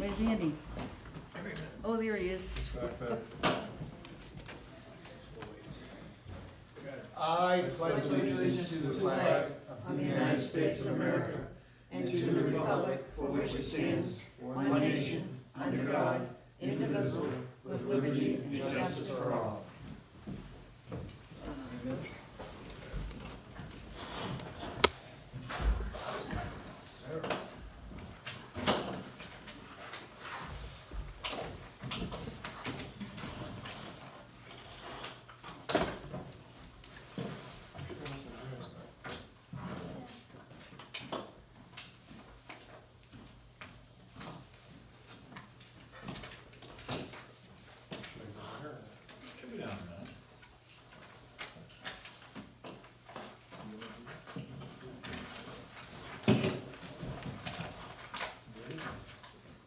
Where's Andy? Oh, there he is. Back there. I pledge allegiance to the flag of the United States of America and to the republic for which it stands, one nation, under God, indivisible, with liberty and justice for all. Should be down there.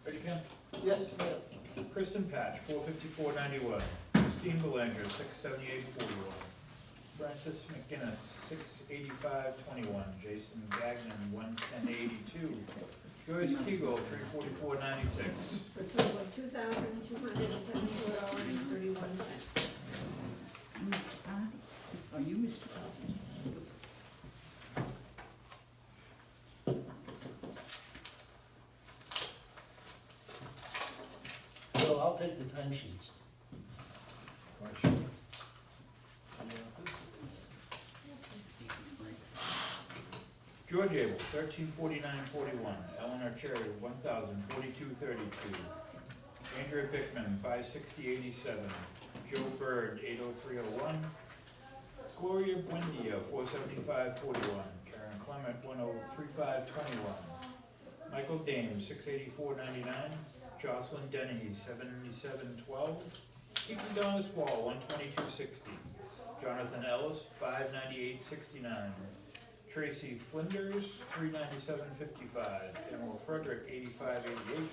Ready, Ken? Yes, Kristen Patch, 454.91. Christine Belanger, 678.41. Francis McGinnis, 685.21. Jason Gagnon, 110.82. Joyce Kegel, 344.96. For a total of $2,274.31. Mr. Party? Oh, you, Mr. Party? Well, I'll take the timesheets. George Abel, 1349.41. Eleanor Cherry, 1042.32. Andrea Bickman, 560.87. Joe Bird, 803.01. Gloria Buendia, 475.41. Karen Clement, 103.521. Michael Dame, 684.99. Jocelyn Denny, 77.12. Keaton Donis Wall, 122.60. Jonathan Ellis, 598.69. Tracy Flinders, 397.55. Emerald Frederick, 85.88.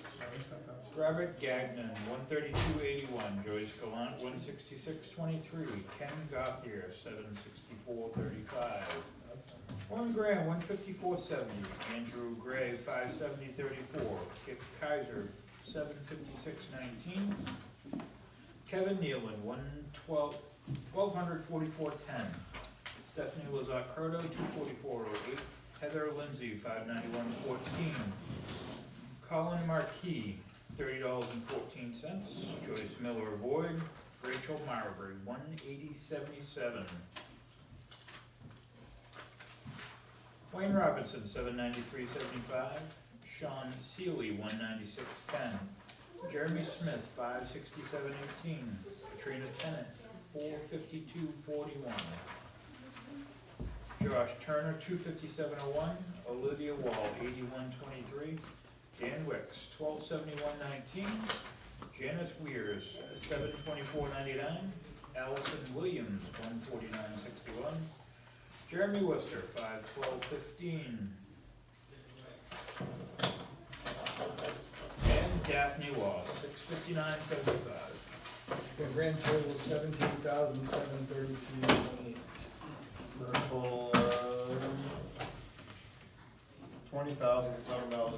Robert Gagnon, 132.81. Joyce Gallant, 166.23. Ken Gothier, 764.35. Warren Graham, 154.70. Andrew Gray, 570.34. Kip Kaiser, 756.19. Kevin Nealon, 1244.10. Stephanie Lazat Croto, 244.08. Heather Lindsay, 591.14. Colin Marquis, $30.14. Joyce Miller Void. Rachel Marbury, 180.77. Wayne Robinson, 793.75. Sean Seeley, 196.10. Jeremy Smith, 567.18. Katrina Tennant, 452.41. Josh Turner, 257.01. Olivia Wall, 81.23. Dan Wicks, 1271.19. Janice Weirs, 724.99. Allison Williams, 149.61. Jeremy Worcester, 512.15. And Daphne Wall, 659.75. The grand total of $17,732.28. For a total of $20,007.59.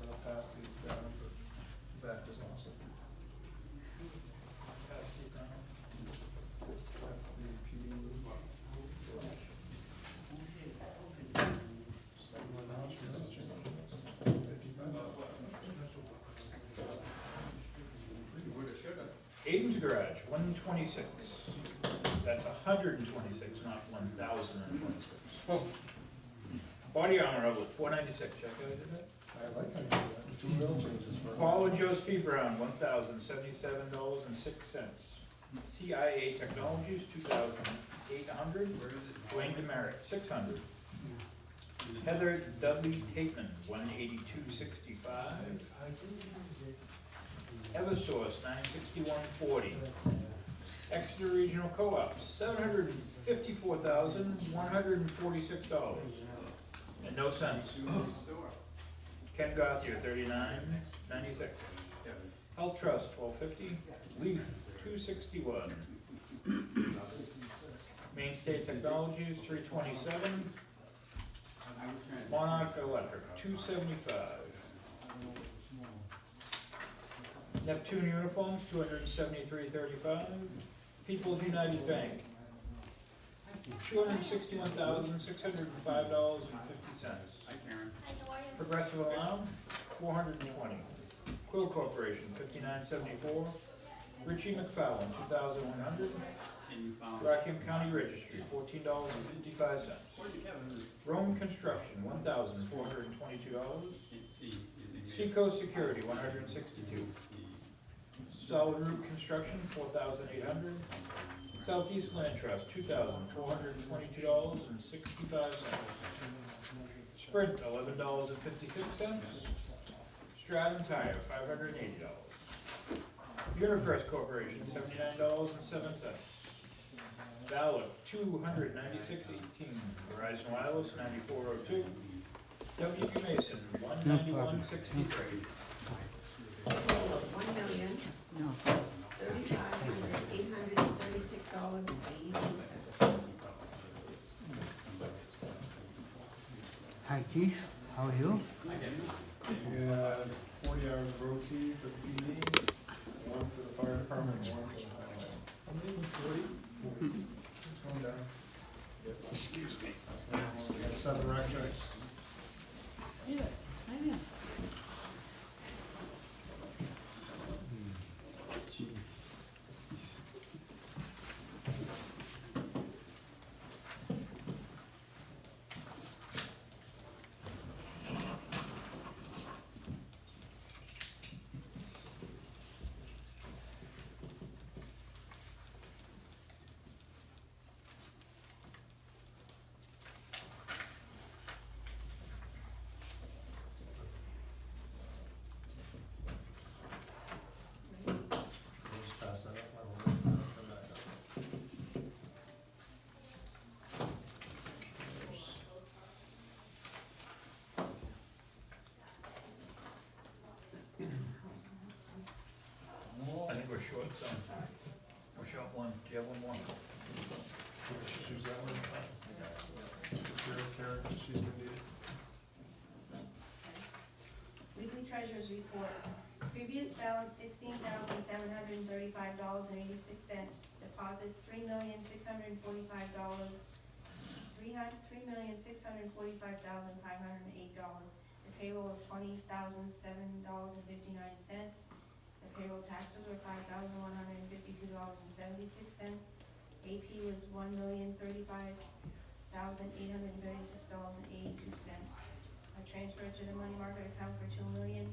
I'm gonna pass these down, but that is awesome. Pass these down. That's the PD. Aiden's Garage, 126. That's 126, not 1,026. Body Armor Outlet, 496. Check out that. I like how you do that, two real changes for. Paul and Josephine Brown, $1,077.06. CIA Technologies, 2,800. Dwayne Demerit, 600. Heather Dudley Tateman, 182.65. Eversource, 961.40. Exeter Regional Co-op, $754,146. And no cents. Ken Gothier, 39.96. Health Trust, $12.50. Leaf, $2.61. Mainstay Technologies, $327. Monarch Electric, $275. Neptune Uniforms, $273.35. People's United Bank, $261,605.50. Progressive Alarm, $420. Quill Corporation, $59.74. Richie McFarland, $2,100. Rockham County Registry, $14.55. Rome Construction, $1,422. Seacoast Security, $162. Solid Root Construction, $4,800. Southeast Land Trust, $2,422.65. Sprint, $11.56. Stratton Tire, $580. Unifirst Corporation, $79.07. Valor, $296.18. Verizon Wireless, $94.02. WP Mason, $191.63. $1,035,836.82. Hi Chief, how are you? We had 40 hours of OT for the PD, one for the fire department, one for the highway. How many was 40? Just one down. Excuse me. We got 7 rack checks. Yeah, I know. We'll just pass that up. I will come back up. I think we're short some. We're short one. Do you have one more? Choose that one. Karen, she's gonna need it. Weekly Treasurer's Report. Previous balance $16,735.86. Deposits $3,645,508. The payroll is $20,007.59. The payroll taxes were $5,152.76. AP was $1,035,836.82. I transferred to the money market account for $2 million,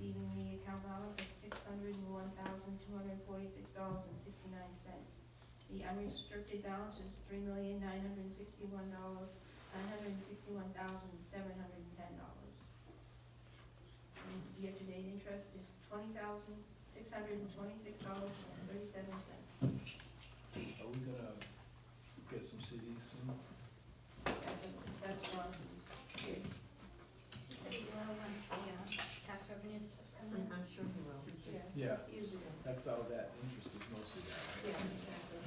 leaving the account balance at $601,246.69. The unrestricted balance is $3,961,710. Year-to-date interest is $20,626.37. Are we gonna get some CDs soon? That's Jonathan's. Tax revenues coming? I'm sure he will. He just Yeah, Usually. that's all that interest is mostly that. Yeah, exactly.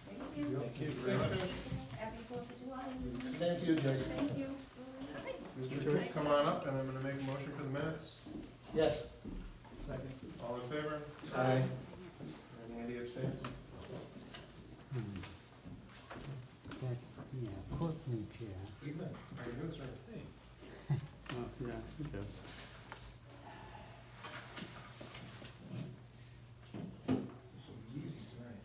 Thank you. Thank you very much. Happy 4th of July. Thank you, Jason. Thank you. Mr. Cook, come on up, and I'm gonna make a motion for the minutes. Yes. Second. All in favor? Aye. And Andy abstains. That's, yeah, Courtney chair. Evening. How you doing, sir? Hey. Oh, yeah, it does. This will be easy tonight.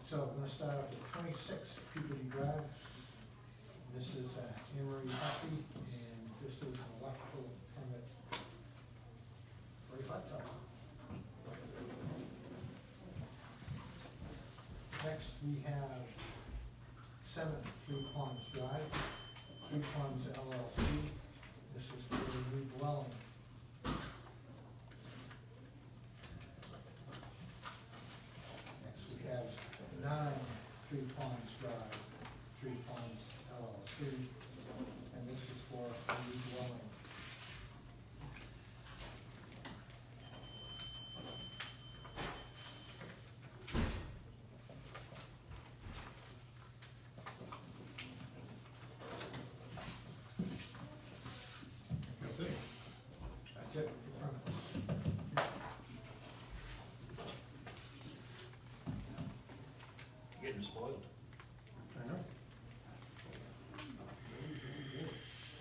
So I'm gonna start off with 26 Peabody Drive. This is Emery Hussey, and this is an electrical permit for a hot tub. Next, we have 7 Three Ponds Drive, Three Ponds LLC. This is for a new dwelling. Next, we have 9 Three Ponds Drive, Three Ponds LLC, and this is for a new dwelling. getting spoiled. I know.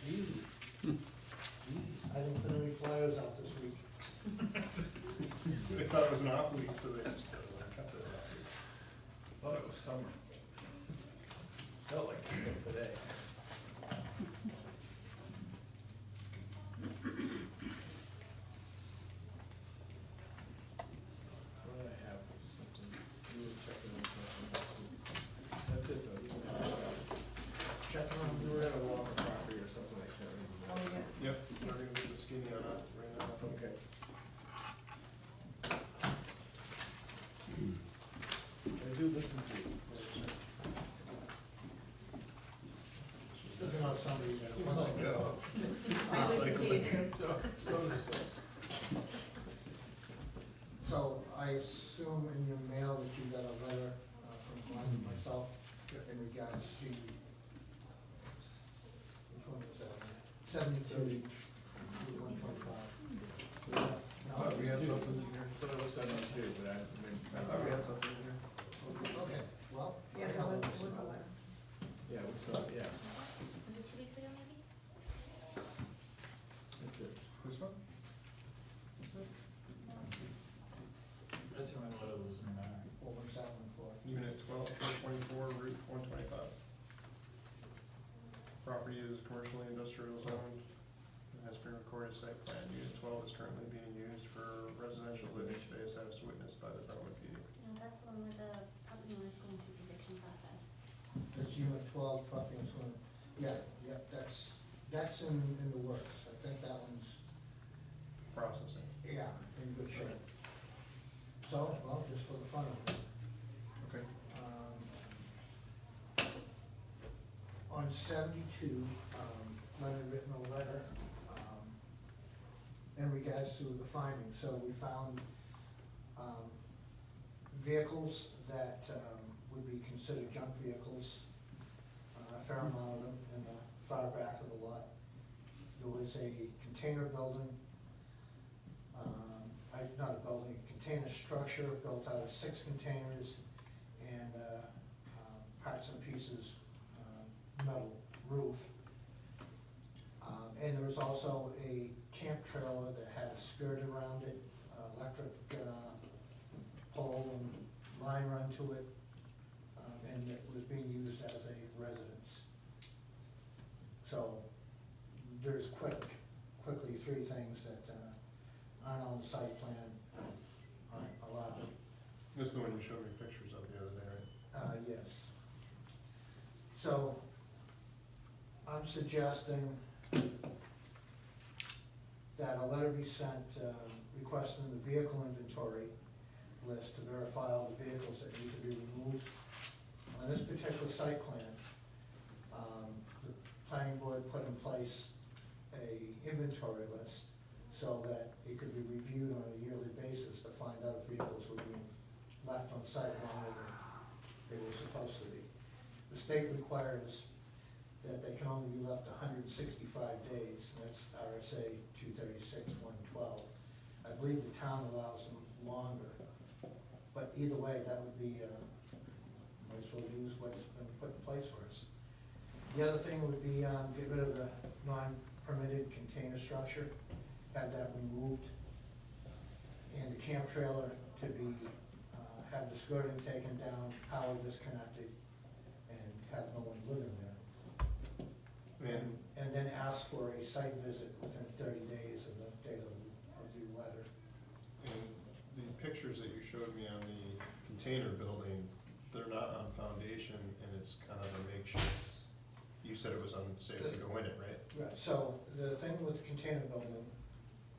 Easy. I didn't put any flyers out this week. They thought it was an off week, so they just kept it off week. Thought it was summer. Felt like it was today. What did I have? Something, you were checking on something last week. That's it though. You Checking on, were at a Walker property or something like that. Oh, yeah. Yep, we're gonna get the skinny on that right now. Okay. I do listen to you. looking on somebody that wants to go. I listen to you too. So does folks. So I assume in your mail that you got a letter from Glenn and myself in regards to, which one was that? 72, 125. I thought we had something in here. I thought it was 72, but I thought we had something in here. Okay, well. Yeah, there was a letter. Yeah, we saw it, yeah. Was it 2 weeks ago, maybe? That's it. This one? Is this it? That's when I thought it was in there. What was that one for? Unit 12, 424, Route 125. Property is commercially industrial zoned, and has been recorded site plan. Unit 12 is currently being used for residential living space as witnessed by the Brentwood PD. No, that's the one where the property owner's going through the eviction process. That's unit 12, property and swim. Yeah, that's in the works. I think that one's, Processing. yeah, in good shape. So, well, just for the fun of it. Okay. On 72, Leonard written a letter in regards to the findings. So we found vehicles that would be considered junk vehicles, a fair amount of them in the far back of the lot. There was a container building, not a building, a container structure built out of 6 containers and parts and pieces, metal roof. And there was also a camp trailer that had a skirt around it, electric pole and line run to it, and it was being used as a residence. So there's quickly 3 things that aren't on the site plan, aren't allowed. This is the one you showed me pictures of the other day, right? Yes. So I'm suggesting that a letter be sent requesting the vehicle inventory list to verify all the vehicles that need to be removed. On this particular site plan, the planning board put in place a inventory list so that it could be reviewed on a yearly basis to find out if vehicles were being left on site longer than they were supposed to be. The state requires that they can only be left 165 days, and that's RSA 236-112. I believe the town allows them longer, but either way, that would be, might as well use what's been put in place for us. The other thing would be get rid of the non-permitted container structure, have that removed, and the camp trailer to be, have the skirting taken down, power disconnected, and have no one living there. And then ask for a site visit within 30 days of the date of the letter. And the pictures that you showed me on the container building, they're not on foundation, and it's kind of a makeshift. You said it was unsafe to go in it, right? Right, so the thing with the container building,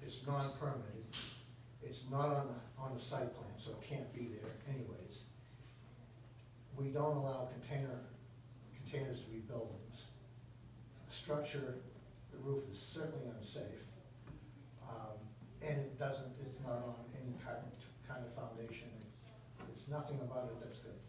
it's non-permitted. It's not on the site plan, so it can't be there anyways. We don't allow containers to be buildings. The structure, the roof is certainly unsafe. And it's not on any kind of foundation. It's nothing about it that's good.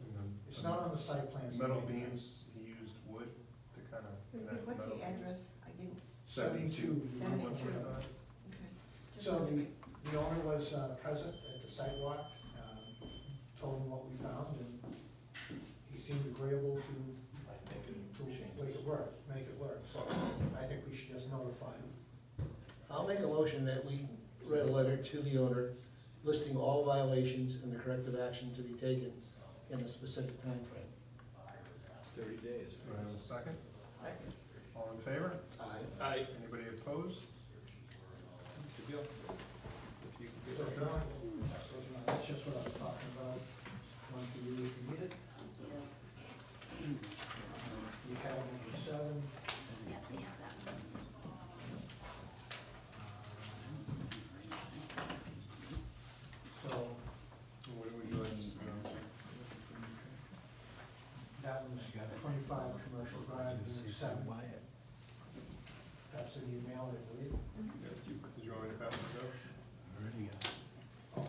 And then It's not on the site plan. so metal it makes beams, sense. he used wood to kind of connect What's metal the beams. address? I didn't, 72. 72. 125. okay. So the owner was present at the sidewalk, told him what we found, and I'll make a motion that we write a letter to the owner listing all violations and the corrective action to be taken in a specific time frame. 30 days. Do I have a second? Second. All in favor? Aye. Anybody opposed? Good deal. If you could So get if you want, that's just what I was talking about, one for you if you need it. You have number 7. Yeah, we have that one. So What would you like to know? that one's 25 Commercial Drive, Unit 7. That's in the email, I believe. Yeah, did you want me to pass it up?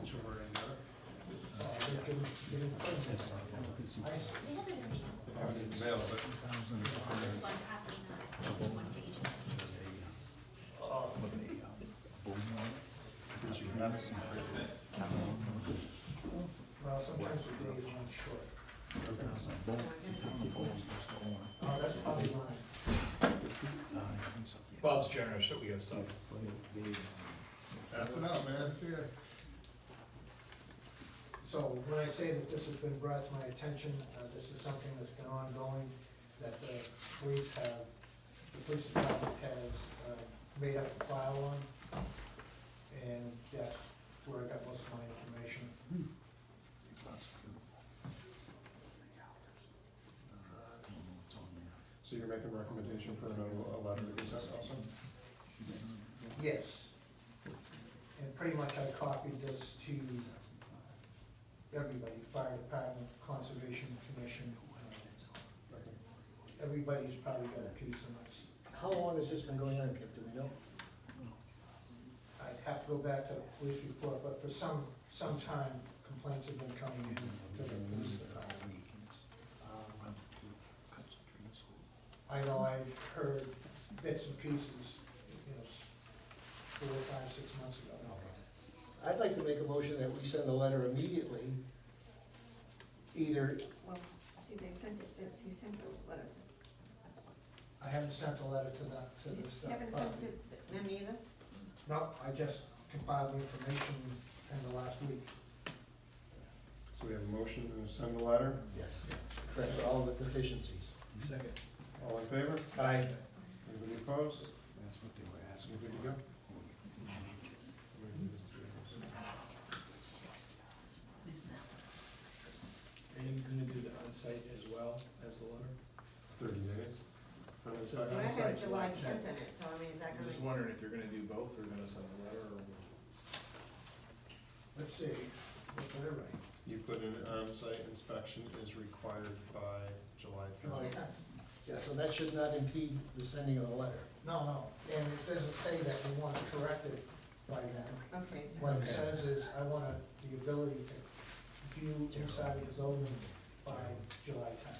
Sure, already got it. Give it first. I s- We have it in the, I haven't even mailed it. just one copy, not one page. Did you have it? Well, sometimes the days run short. Oh, that's probably mine. Bob's generous that we got stuff. Pass it out, man, to you. So when I say that this has been brought to my attention, this is something that's been ongoing, that the police department has made up a file on, and that's where I got most of my information. So you're making a recommendation for a letter to be sent also? Yes. And pretty much I copied this to everybody, fire department, conservation commission, Okay. everybody's probably got a piece of this. How long has this been going on, Kip, do we know? I'd have to go back to the police report, but for some time, complaints have been coming in to the police department. I know I've heard bits and pieces, 4, 5, 6 months ago. I'd like to make a motion that we send a letter immediately, either, Well, see, they sent it, he sent the letter to, I haven't sent a letter to this. you haven't sent it to them either? No, I just compiled the information in the last week. So we have a motion to send a letter. yes, correct all the deficiencies. Second. All in favor? Aye. Anybody opposed? That's what they were asking. You good to go? I'm gonna do this to you. Where's that? Are you gonna do the onsite as well as the letter? 30 days. For the Well, Well, inspection. that has July 10th in it, so I mean, is that I'm gonna? just wondering if you're gonna do both, or gonna send a letter, or? Let's see, what did I write? You put in on-site inspection is required by July 10th. July 10th. Yeah, so that should not impede the sending of the letter. No, and it doesn't say that we want to correct it by then. Okay, What it Okay. says is, I want the ability to view inside of the building by July 10th.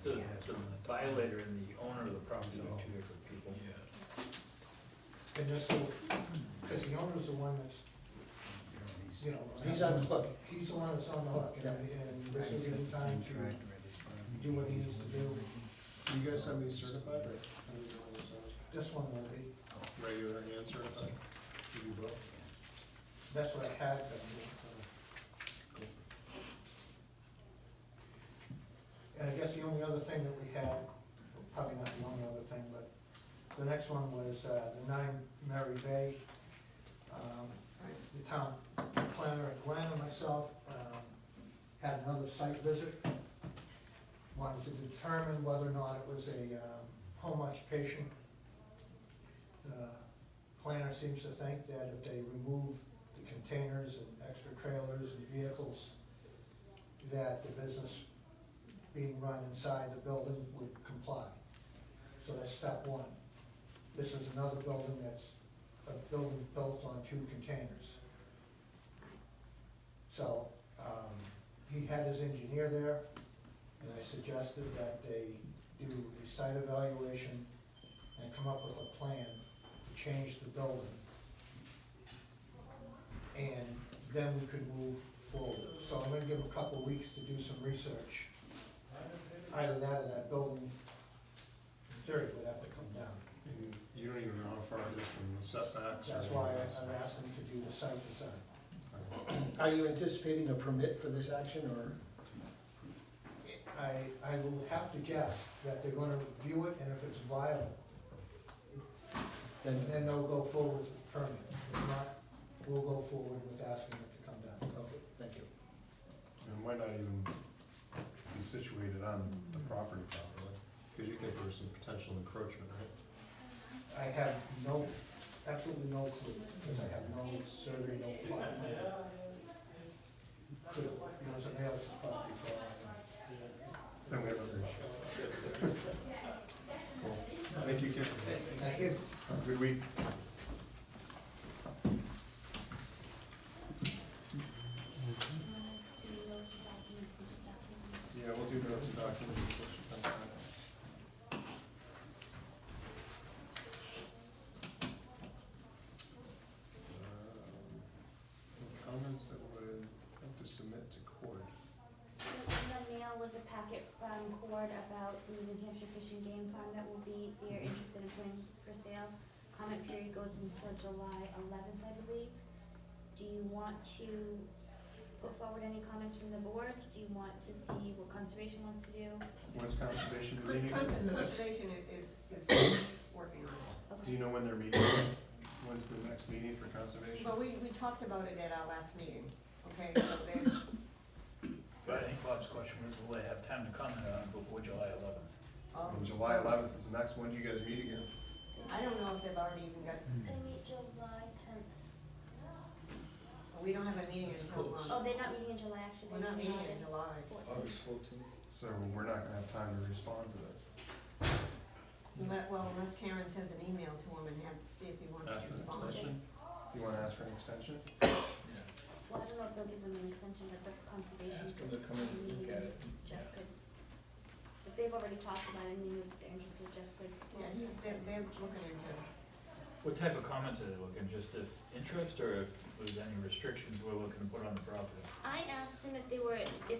The violator and the owner of the property are two different people. And this will, because the owner's the one that's, He's on the hook. He's the one that's on the hook, and this will give him time to do what he needs to do. Do you guys send these certified or? how do you know those are? This one will be, Regular and certified? You do both? that's what I had done. And I guess the only other thing that we had, probably not the only other thing, but the next one was the 9 Mary Bay. The town planner, Glenn and myself, had another site visit. Wanted to determine whether or not it was a home occupation. The planner seems to think that if they remove the containers and extra trailers and vehicles, that the business being run inside the building would comply. So that's step one. This is another building that's a building built on 2 containers. So, he had his engineer there, and I suggested that they do a site evaluation and come up with a plan to change the building. And then we could move forward. So I'm gonna give them a couple of weeks to do some research. Either that or that building, in theory, would have to come down. And you don't even know how far it is from the setbacks. or That's why anything else. I've asked them to do the site design. Are you anticipating a permit for this action, or? I will have to guess that they're gonna review it, and if it's viable, then they'll go forward with the permit. If not, we'll go forward with asking it to come down. Okay, thank you. And it might not even be situated on the property properly, because you think there's some potential encroachment, right? I have absolutely no clue, because I have no survey, no plot. Could, somebody else's property for all I know. Then we have other issues. Cool. Thank you, Ken. Thank you. Have a good week. Yeah, we'll do notes and documents. before she comes back. Any comments that would have to submit to court? In the mail was a packet from Cord about the New Hampshire Fish and Game Farm that will be, they're interested in putting for sale. Comment period goes until July 11th, I believe. Do you want to put forward any comments from the board? Do you want to see what conservation wants to do? When's conservation meeting? Conservation is working on it. Do you know when they're meeting? When's the next meeting for conservation? But we talked about it at our last meeting, okay, so then, But I think Bob's question was, will they have time to comment on it before July 11th? And July 11th is the next one. Do you guys meet again? I don't know if they've already even got, They meet July 10th. we don't have a meeting It's until, close. Oh, they're not meeting in July, actually. we're not they're meeting in July. 14th. August 14th. So we're not gonna have time to respond to this. Unless Karen sends an email to him and see if he wants to Ask for an respond. extension? You wanna ask for an extension? Yeah. Well, I don't know if they'll give them an extension, but the conservation. Ask them to come in and look at it. Jeff could, if they've already talked about it and they know that they're interested, Jeff could. Yeah, they're looking into, What type of comments are they looking, just if interest or if there's any restrictions we're looking to put on the property? I asked him if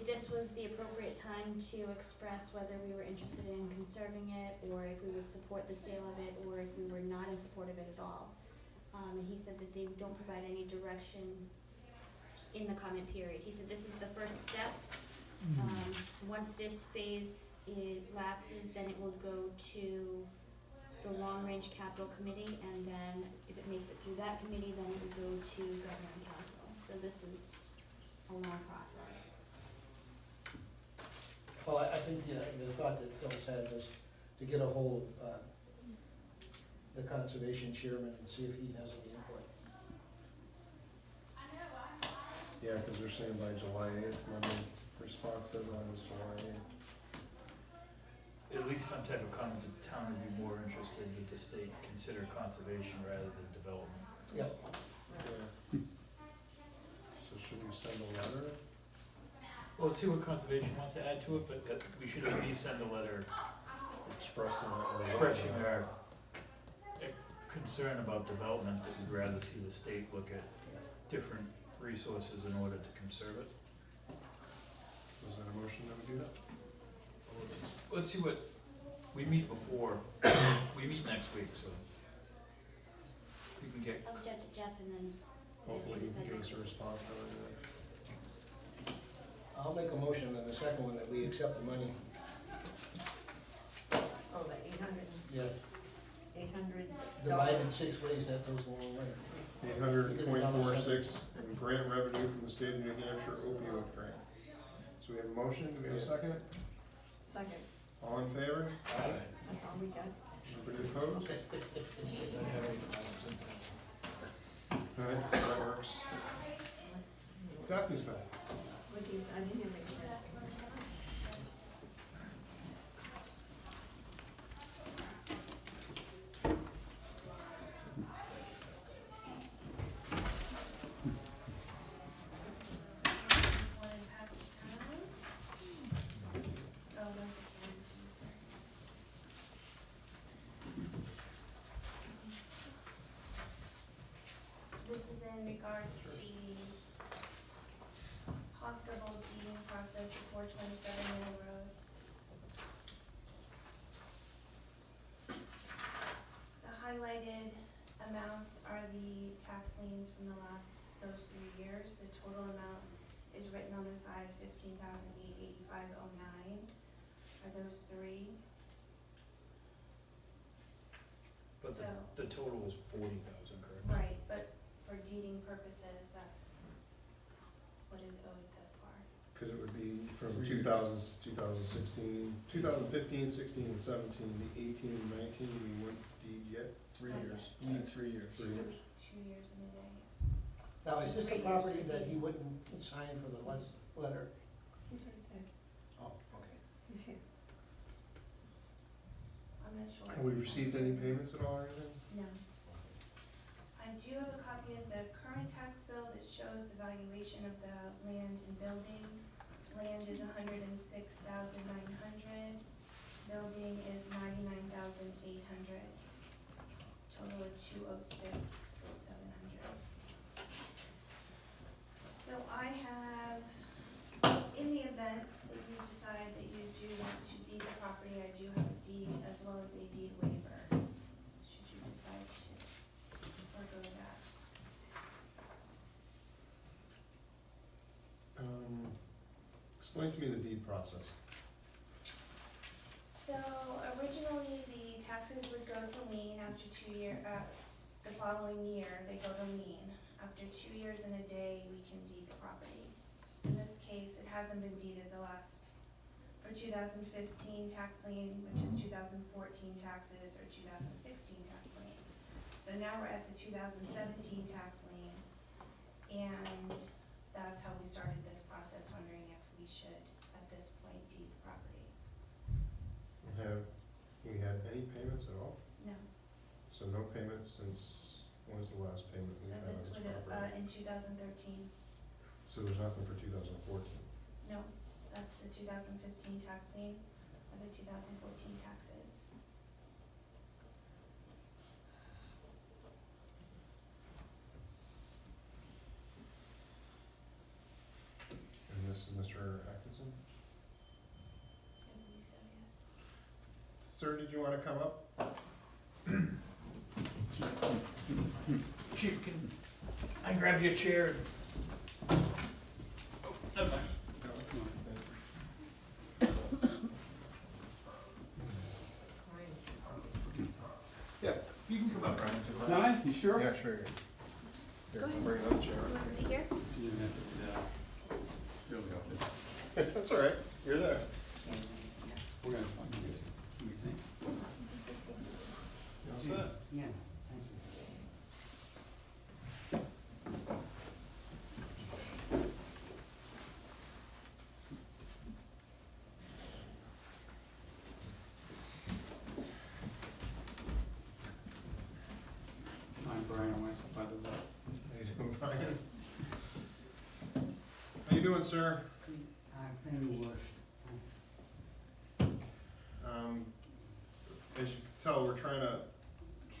this was the appropriate time to express whether we were interested in conserving it, or if we would support the sale of it, or if we were not in support of it at all. And he said that they don't provide any direction in the comment period. He said this is the first step. Once this phase lapses, then it will go to the long-range capital committee, and then if it makes it through that committee, then it will go to governor and council. So this is a long process. Well, I think, the thought that Phyllis had was to get a hold of, the conservation chairman and see if he has any input. Yeah, cause they're saying by July 8th, when the response deadline is July 8th. At least some type of comment that the town would be more interested that the state consider conservation rather than development. Yep. Yeah. So should we send a letter? Well, let's see what conservation wants to add to it, but we should at least send a letter Expressing that we're. expressing our concern about development, that we'd rather see the state look at different resources in order to conserve it. Was that a motion that would do that? Let's see what, we meet before, we meet next week, so we can get, I'll get to Jeff and then. Hopefully you can give us a response early then. I'll make a motion on the second one that we accept the money. oh, the 800 Divided 6 ways, that goes a long way. 800.46 in grant revenue from the state of New Hampshire opioid grant. So we have a motion, do we have a Yes. second? Second, All in favor? that's all we got. Anybody opposed? just not have any comments in town. Alright, that works. Daphne's back. Vicky's, I didn't hear Vicky's. This is in regards to possible deeding process for 427 Mill Road. The highlighted amounts are the tax liens from those 3 years. The total amount is written on the side, 15,885.09 are those three. But So, the total was 40,000, correct? right, but for deeding purposes, that's what is owed thus far. Cause it would be from 3 2000, 2016, 2015, 16, and 17, the 18 and 19, we weren't deed yet. 3 years, you need 3 years. 3 years. 2 years and a day. Now, is this the 3 years property to that deed. he wouldn't sign for the letter? He's right there, Oh, okay. he's here. I'm not sure. Have we received any payments at all or anything? No. I do have a copy of the current tax bill that shows the valuation of the land and building. Land is $106,900, building is $99,800. Total of $206,700. So I have, in the event that you decide that you do want to deed the property, I do have a deed as well as a deed waiver, should you decide to forego that. Explain to me the deed process. So originally, the taxes would go to lien after the following year, they go to lien. After 2 years and a day, we can deed the property. In this case, it hasn't been deeded for 2015 tax lien, which is 2014 taxes, or 2016 tax lien. So now we're at the 2017 tax lien, and that's how we started this process, wondering if we should, at this point, deed the property. Have we had any payments at all? No. So no payments since, when's the last payment we So had on this this would have, property? in 2013, So there's nothing for 2014? no, that's the 2015 tax lien, or the 2014 taxes. And this is Mr. Atkinson? I believe so, yes. Sir, did you want to come up? Chief, can I grab you a chair? Oh, never mind. Yeah, you can come up, Brian, if you like. Nine, you sure? Yeah, sure. Here, Go ahead. bring another chair. You want to sit here? That's all right, you're there. We're gonna talk to you. Can we sing? You all set? Yeah, thank you. I'm Brian West, by the way. How you doing, Brian? How you doing, sir? I've been worse. As you can tell, we're trying to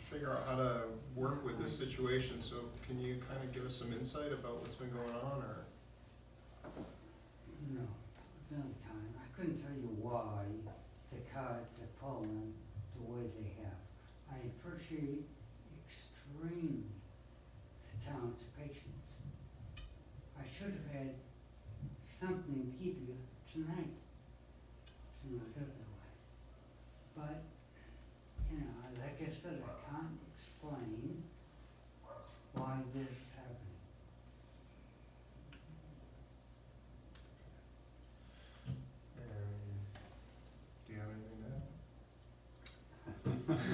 figure out how to work with this situation, so can you kind of give us some insight about what's been going on, or? No, another time. I couldn't tell you why the cards have fallen the way they have. I appreciate extremely the town's patience. I should have had something to give you tonight. It's not other way. But, you know, like I said, I can't explain why this is happening. Do you have anything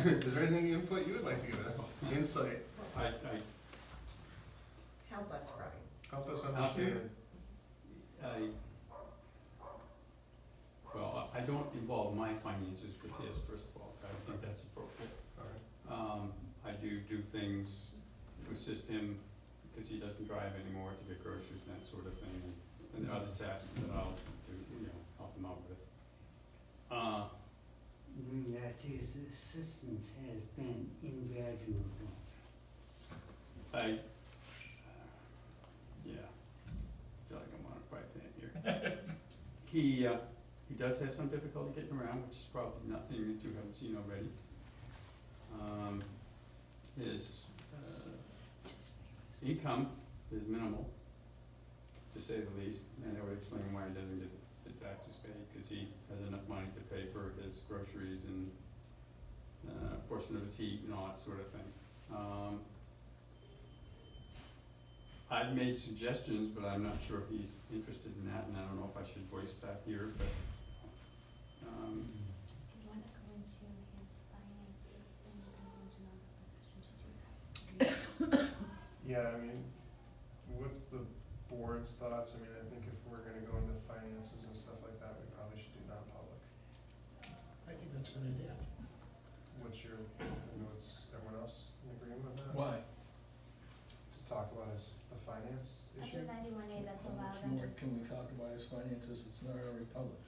to add? Is there anything input you would like to give us? Insight, Help us, Brian. help us Help you? understand. Well, I don't involve my finances with his, first of all. I don't think that's appropriate. All right. I do things to assist him because he doesn't drive anymore to get groceries and that sort of thing, and the other tasks that I'll do, you know, help him out with. That his assistance has been invaluable. Yeah, feel like I'm on a fight here. He does have some difficulty getting around, which is probably nothing that you haven't seen already. His income is minimal, to say the least, and that would explain why he doesn't get the taxes paid, because he has enough money to pay for his groceries and a portion of his heat and all that sort of thing. I've made suggestions, but I'm not sure if he's interested in that, and I don't know if I should voice that here, but, If you want to go into his finances, then you can go into non-public session to do that. Yeah, I mean, what's the board's thoughts? I mean, I think if we're gonna go into finances and stuff like that, we probably should do non-public. I think that's a good idea. What's your, everyone else in agreement with that? Why? To talk about the finance issue? Under 91A, that's How allowed much under. more can we talk about his finances? It's not already public.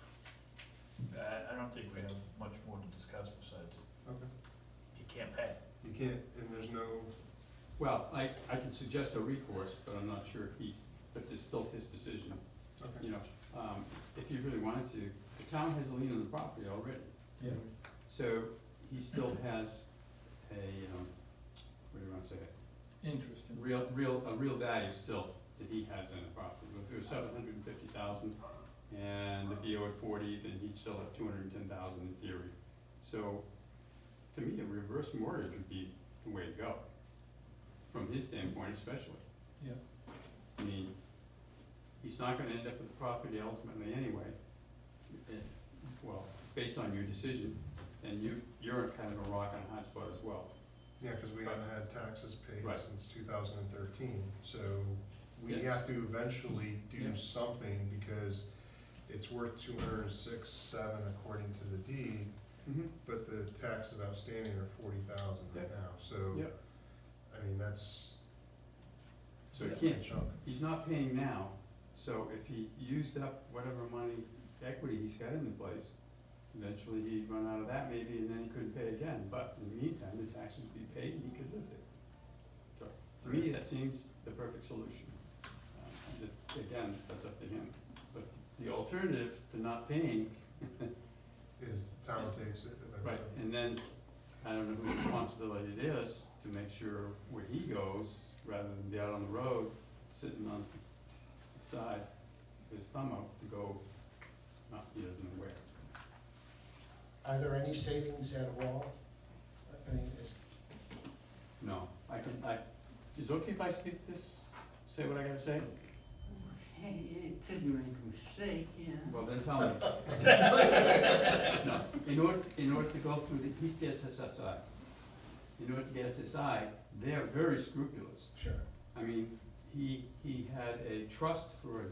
I don't think we have much more to discuss besides Okay. you can't pay. You can't, and there's no, well, I can suggest a recourse, but I'm not sure if but it's still his decision. okay. You know, if he really wanted to, the town has a lien on the property already. Yeah. So he still has a, what do you wanna say, Interesting. a real value still that he has in the property. If it was $750,000, and if he owed 40, then he'd still have 210,000 in theory. So, to me, a reverse mortgage would be the way to go, from his standpoint especially. Yeah. I mean, he's not gonna end up with the property ultimately anyway. Well, based on your decision, and you're kind of a rock and a hot spot as well. Yeah, cause we haven't had taxes paid Right. since 2013, so we Yes. have to eventually do Yeah. something because it's worth 206,700 according to the deed, but the taxes outstanding are 40,000 right Yep. now, so, Yep. I mean, that's So a he can't, chunk. he's not paying now, so if he used up whatever money, equity he's got in the place, eventually he'd run out of that maybe, and then he couldn't pay again, but in the meantime, the taxes would be paid and he could live there. So, to me, that seems the perfect solution. Again, that's up to him, but the alternative to not paying, Is the town takes it eventually. right, and then, I don't know whose responsibility it is to make sure where he goes, rather than be out on the road, sitting on the side, with his thumb out to go, not, he doesn't know where. Are there any savings at all? I mean, No, is it okay if I speak this, say what I gotta say? Hey, until you make a mistake, yeah. Well, then tell me. No, in order to go through he gets SSI. In order to get SSI, they're very scrupulous. sure. I mean, he had a trust for a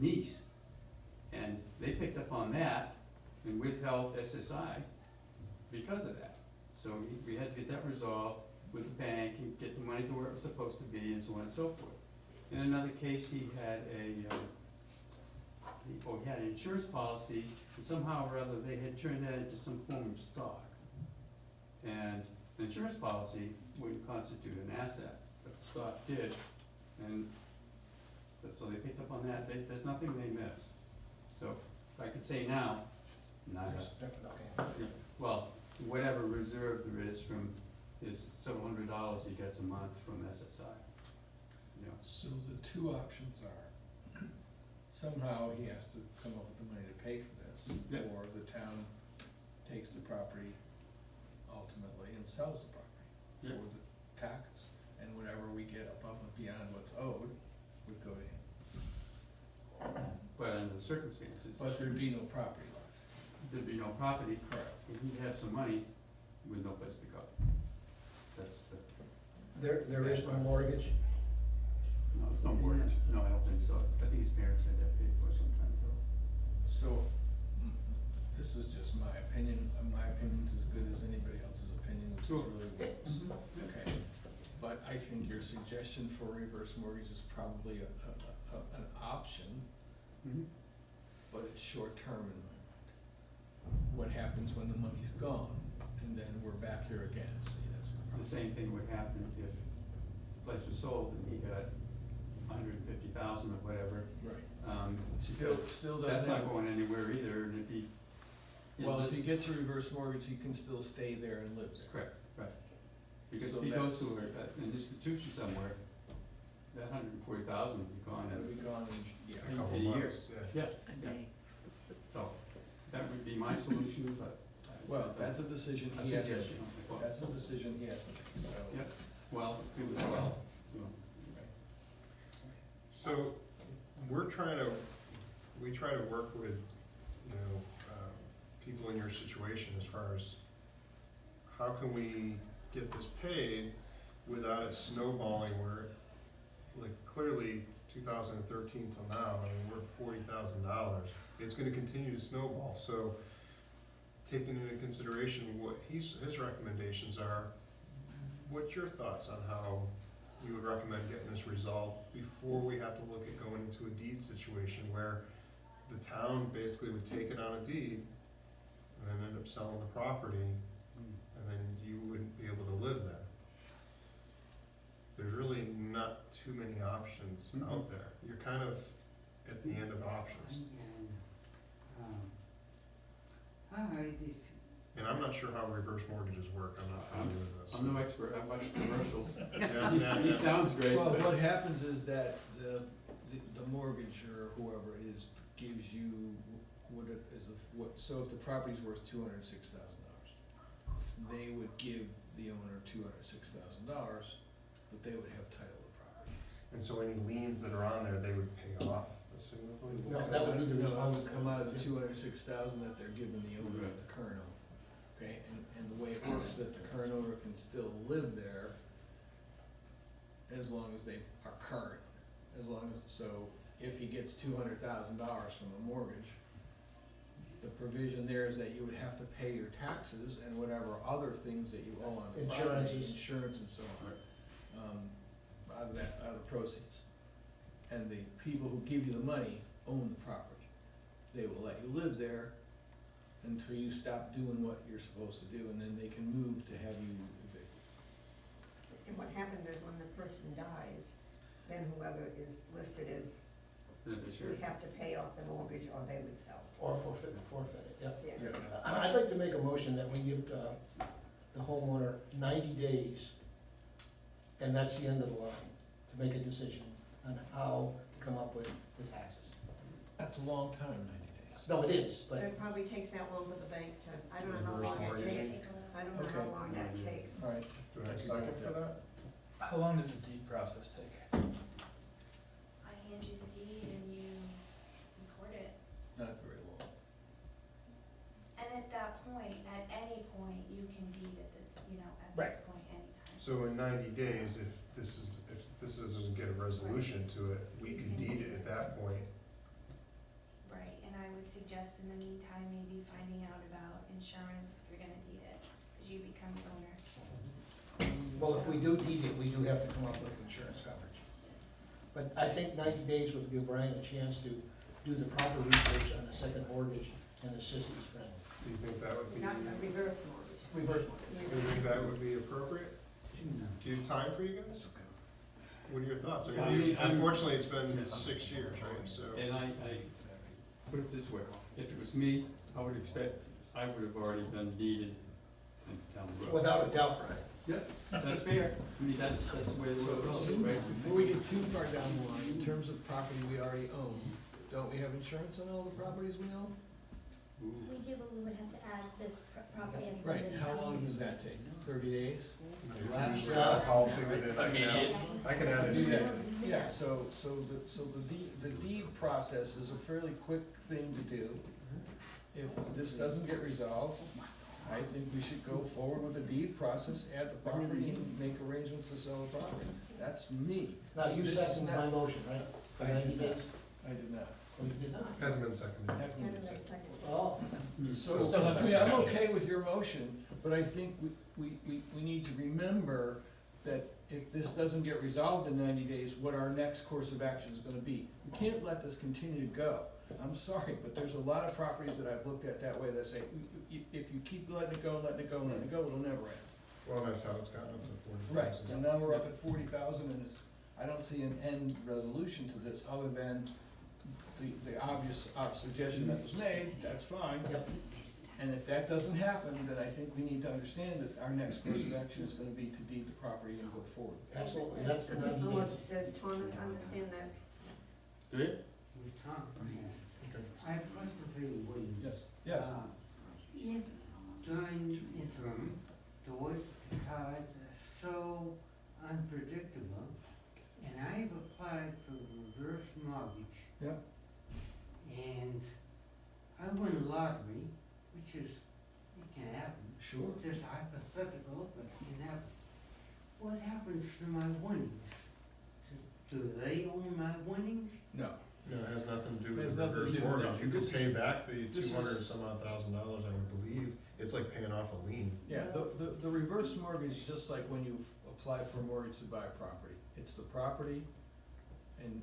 niece, and they picked up on that and withheld SSI because of that. So we had to get that resolved with the bank and get the money to where it was supposed to be and so on and so forth. In another case, he had he had an insurance policy, and somehow or other, they had turned that into some form of stock. And an insurance policy wouldn't constitute an asset, but the stock did, and so they picked up on that. There's nothing they missed. So, if I could say now, nada. Yes, definitely. Well, whatever reserve there is from his several $100s he gets a month from SSI. You know, So the two options are, somehow he has to come up with the money to pay for this, Yeah. or the town takes the property ultimately and sells the property Yeah. for the taxes, and whatever we get above and beyond what's owed would go to him. But under the circumstances, But there'd be no property left. there'd be no property, Correct. and he'd have some money with no place to go. That's the, There is no mortgage? no, there's no mortgage. No, I don't think so. I think his parents had that paid for some time ago. So, this is just my opinion, my opinion's as good as anybody else's opinion, which is Sure. really worthless. Okay, but I think your suggestion for reverse mortgage is probably an option, but it's short-term in my mind. What happens when the money's gone, and then we're back here again, see, that's the The problem. same thing would happen if the place was sold and he got 150,000 or whatever. Right. Still Still That's doesn't not have, going anywhere either, and if he. well, if he gets a reverse mortgage, he can still stay there and live there. Correct, right. Because So if he goes that's- to an institution somewhere, that $140,000 would be gone That'll be gone in, A yeah. couple in a year. months, yeah. Yeah, A day. so that would be my solution, but. Well, that's a decision A he has to suggestion. make. That's a decision he has to make, so. Yeah. Well, it was well, you know. So, we try to work with, you know, people in your situation as far as how can we get this paid without it snowballing where, like, clearly 2013 till now, I mean, we're at $40,000. It's gonna continue to snowball, so taking into consideration what his recommendations are, what's your thoughts on how you would recommend getting this resolved before we have to look at going into a deed situation where the town basically would take it on a deed and then end up selling the property, and then you wouldn't be able to live there? There's really not too many options out there. You're kind of at the end of options. All right, if, And I'm not sure how reverse mortgages work, I'm not familiar with this. I'm no expert, I've watched commercials. Yeah, yeah, He yeah. sounds great, Well, but what happens is that the mortgage or whoever it is gives you what it is, so if the property's worth $206,000, they would give the owner $206,000, but they would have title of the property. And so any liens that are on there, they would pay off, assumably? No, that would be the No, it would responsibility. come out of the $206,000 that they're giving the owner, Right. the current owner. Okay, and the way it works, that the current owner can still live there as long as they are current, as long as, so if he gets $200,000 from a mortgage, the provision there is that you would have to pay your taxes and whatever other things that you owe on the property, Insurances. insurance and so on, out of the proceeds. And the people who give you the money own the property. They will let you live there until you stop doing what you're supposed to do, and then they can move to have you evicted. And what happens is when the person dies, then whoever is listed as, beneficiary. would have to pay off the mortgage or they would sell. Or forfeit it, yep. Yeah. I'd like to make a motion that we give the homeowner 90 days, and that's the end of the line, to make a decision on how to come up with the taxes. That's a long time, 90 days. No, it is, but It probably takes that long for the bank to, I don't know how Reverse long it mortgage. takes. I don't know how Okay. long that takes. All right. Do I have a second for that? How long does the deed process take? I hand you the deed and you record it. Not very long. And at that point, at any point, you can deed at this, at Right. this point, anytime. So in 90 days, if this doesn't get a resolution to it, we could deed it at that point. Right, and I would suggest in the meantime, maybe finding out about insurance if you're gonna deed it, because you become the owner. well, if we do deed it, we do have to come up with insurance coverage. But I think 90 days would give Brian a chance to do the proper research on the second mortgage and assist his friend. Do you think that would be, Not a reverse mortgage. Reverse do mortgage. you think that would be appropriate? Do you have time for you guys? What are your thoughts? I mean, unfortunately, it's been 6 years, right, so. And I put it this way, if it was me, I would have already been deeded and down the road. Without a doubt, Brian. Yep, that's fair, I mean, that's the way the world goes, So, right? before we get too far down the line, in terms of property we already own, don't we have insurance on all the properties we own? Ooh. We do, but we would have to add this property as. Right, limited how long value. does that take? 30 days? Last policy within, I can add it. Do that. Yeah, so the deed process is a fairly quick thing to do. If this doesn't get resolved, I think we should go forward with the deed process, add the property, and make arrangements to sell the property. That's me. Now, you This is second not- my motion, right? For I 90 did not. days? I did not. Oh, you did not? Hasn't been seconded. And then a second. Oh. So, I mean, I'm okay with your motion, but I think we need to remember that if this doesn't get resolved in 90 days, what our next course of action is gonna be. We can't let this continue to go. I'm sorry, but there's a lot of properties that I've looked at that way that say, if you keep letting it go, it'll never end. Well, that's how it's gotten up to 40,000. Right, so now we're up at 40,000 and I don't see an end resolution to this other than the obvious suggestion that was made, that's fine. Yep. And if that doesn't happen, then I think we need to understand that our next course of action is gonna be to deed the property and go forward. Absolutely, that's the 90 Well, days. does Thomas understand that? Do you? With Tom, I have a question for you, William. Yes. Yes. If during interim, the way the cards are so unpredictable, and I've applied for reverse mortgage. Yeah. And I win a lottery, which is, it can happen. Sure. It's just hypothetical, but it can happen. What happens to my winnings? Do they own my winnings? No. No, it has nothing to do It has with nothing to reverse do with mortgage. that. You can This pay is- back the this is- 200 and some odd $1,000, I would believe. It's like paying off a lien. Yeah, the reverse mortgage is just like when you apply for a mortgage to buy a property. It's the property, and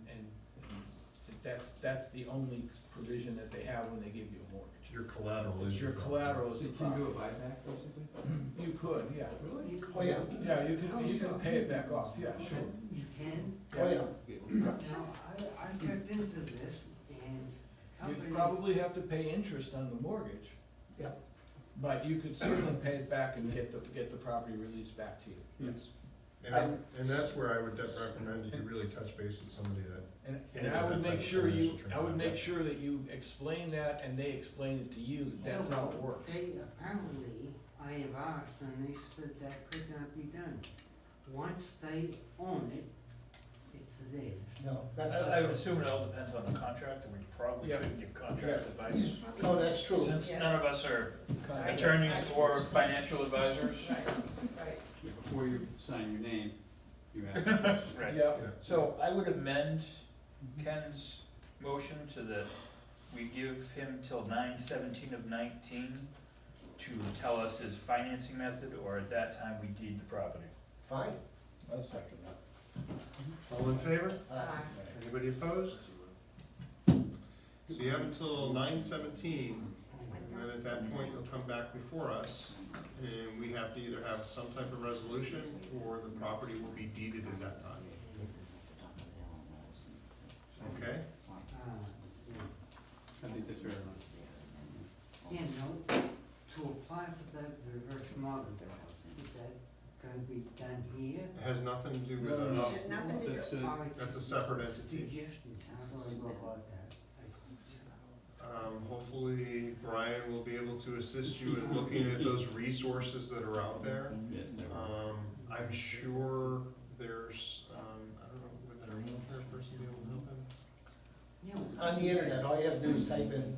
that's the only provision that they have when they give you a mortgage. Your collateral It's is your collateral is So the you can do a property. buyback, basically? You could, yeah. Really? Oh, yeah. Yeah, you can pay it back off, yeah, sure. You can? Oh, yeah. Now, I checked into this, and You'd companies. probably have to pay interest on the mortgage. Yep. But you could certainly pay it back and get the property released back to you, yes. And that's where I would recommend you really touch base with somebody that, And I would make sure that you explain that and they explain it to you, that that's how it works. They, apparently, I have asked, and they said that could not be done. Once they own it, it's theirs. No, that's not I would true. assume it all depends on the contract, and we probably Yeah. shouldn't give contract advice. Oh, that's true. Since Yeah. none of us are Kind of- attorneys or financial advisors. Right. Yeah, before you sign your name, you ask the question. Right. Yeah, So I would amend Ken's motion to that we give him till 9/17/19 to tell us his financing method, or at that time we deed the property. Fine. I'll second that. all in favor? Anybody opposed? So you have until 9/17, and then at that point, you'll come back before us, and we have to either have some type of resolution, or the property will be deeded at that time. Okay? I think that's fair enough. And no, to apply for that reverse mortgage, is that gonna be done here? It has nothing to do with No, no, us. Had nothing to That's do. All right, That's a separate entity. suggestions, how do I go about that? Hopefully Brian will be able to assist you in looking at those resources that are out there. Yes, they were. I'm sure there's, I don't know, would an welfare person be able to help him? Yeah. On the internet, all you have to do is type in,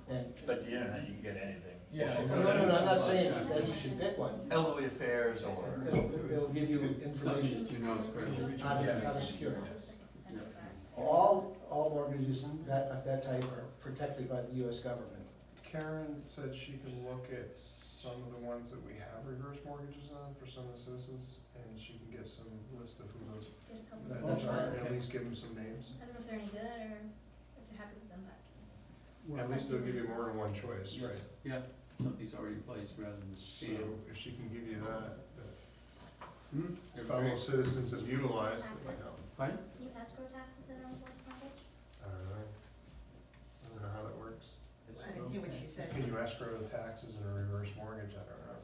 and, But the internet, you can get anything. Yeah. no, I'm not saying that you should pick one. Elderly affairs or. It'll give you Something information that you know is credible. how to secure it. All mortgages of that type are protected by the US government. Karen said she can look at some of the ones that we have reverse mortgages on for some of the citizens, and she can get some list of who those, Get a couple that of are, them. and at least give them some names. I don't know if they're any good or if they're happy with them, but. At least they'll give you more than one choice, right? Yeah, something's already in place rather than So scam. if she can give you that Everybody- fellow citizens have utilized, it might help. Pardon? Can you escrow taxes in a reverse mortgage? I don't know how that works. I didn't hear what she said. Can you escrow the taxes in a reverse mortgage? I don't know.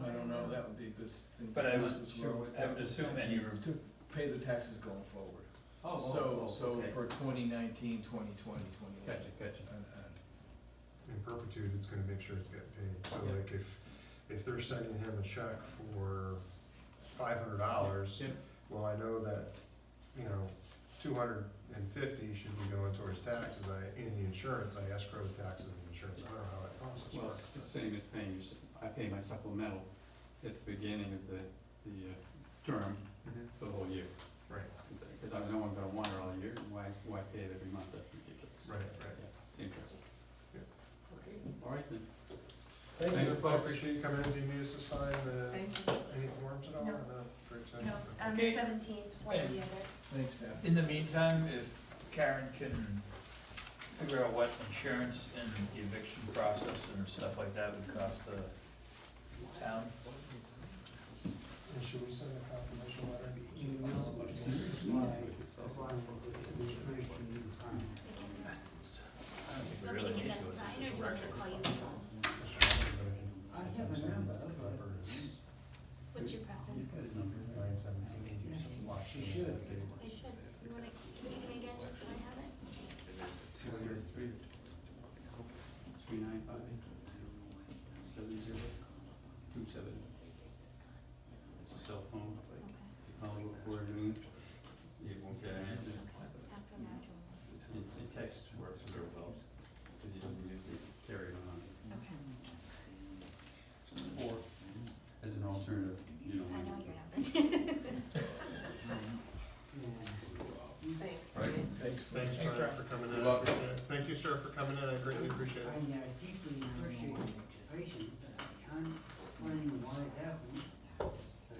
I don't know, that would be a good thing. But to I do would- as well. I would assume any To pay the taxes going forward. Oh, So okay. for 2019, 2020, 2021. Gotcha. In perpetuity, it's gonna make sure it's getting paid. So like if they're sending him a check for $500, Yep. well, I know that, $250 should be going towards taxes. In the insurance, I escrow the taxes and insurance. I don't know how that process Well, works. it's the same as paying I pay my supplemental at the beginning of the term Mhm. for the whole year. Right, Because I know I'm gonna want it all year, and why pay it every month? That's ridiculous. right. Yeah, same principle. Okay. All right then. Thank Thank you. you, I folks. appreciate you coming in. Do you need us to sign Thank you. any forms at all? No. or no? Very excited. No, on Okay. the 17th, one or the other. Thanks, Dan. In the meantime, if Karen can figure out what insurance and the eviction process and stuff like that would cost the town. And should we send a confirmation letter? You know, this is why, the information you find. I don't think we Want me really to give need that to. to It's Brian, just or do you want me to record. call you? of it. It's a cell phone. Okay. You call it before noon, you won't get an answer. After module. And text works very well, because he doesn't usually carry it on. Okay. Or, as an alternative, you know. I know your number. Thanks, Right. Brian. Thanks, Brian, for coming in. You're welcome. Thank you, sir, for coming in, I greatly appreciate I it. deeply appreciate your patience. I can't explain why it happened, but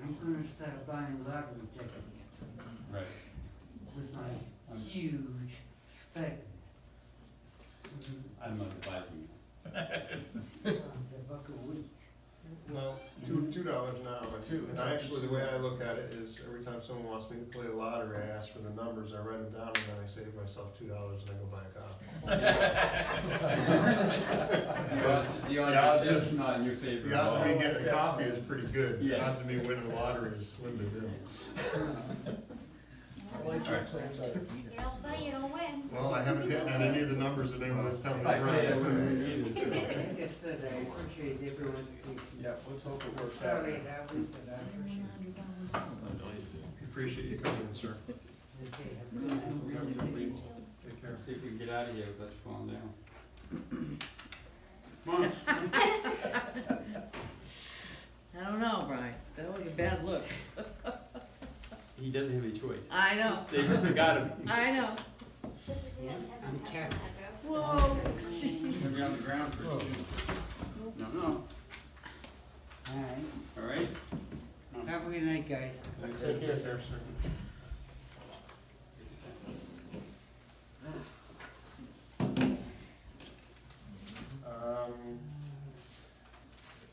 I'm gonna start buying lottery tickets Right. with my huge stipend. I'm not advising you. It's $1 a week. Well, $2 now, and I actually, the way I look at it is, every time someone wants me to play the lottery, I ask for the numbers, I write them down, and then I save myself $2 and I go buy a copy. The odds The odds are just is- not in your favor. The at odds of all. me getting a copy is pretty good, the Yeah. odds of me winning the lottery is slim to do. I like your plan better. You don't play, you don't win. Well, I haven't hit any of the numbers that anyone was telling If me. I played, I wouldn't win either. Like I said, I appreciate everyone's patience. Yeah, let's hope it works out. Sorry it happened, but I appreciate it. Appreciate you coming in, sir. Okay, have a good night. Take care. See if we can get out of here without you falling down. Come on. I don't know, Brian, that was a bad look. He doesn't have any choice. I know, They got him. I know. This is the intent I'm of careful. Whoa. Maybe on the ground for a few. No, All right, all right? have a good night, guys. Take care, sir.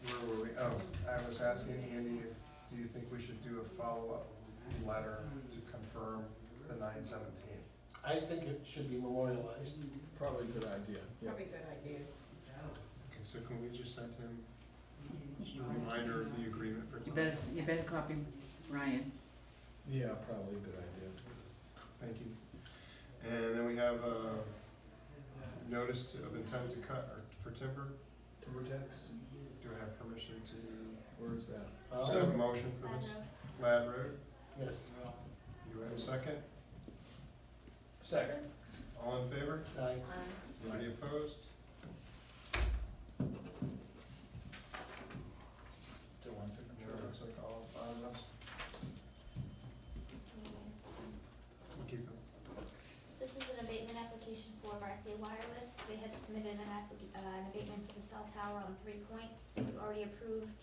Where were we? Oh, I was asking Andy if, do you think we should do a follow-up letter to confirm the 9/17? I think it should be memorialized. Probably a good idea, yeah. Probably a good idea. Okay, so can we just send him just a reminder of the agreement for tonight? You better copy Ryan. Yeah, probably a good idea. Thank you. And then we have a notice of intent to cut for timber. Timber tax, Do I have permission to, where is that? do I have a motion for this? Lad Road, Yes. you have a second? Second. All in favor? Aye. Anybody opposed? To one signature. Sure, looks like all five of us. Keep it. This is an abatement application for Varsity Wireless. They had submitted an abatement for the cell tower on 3 points. We already approved,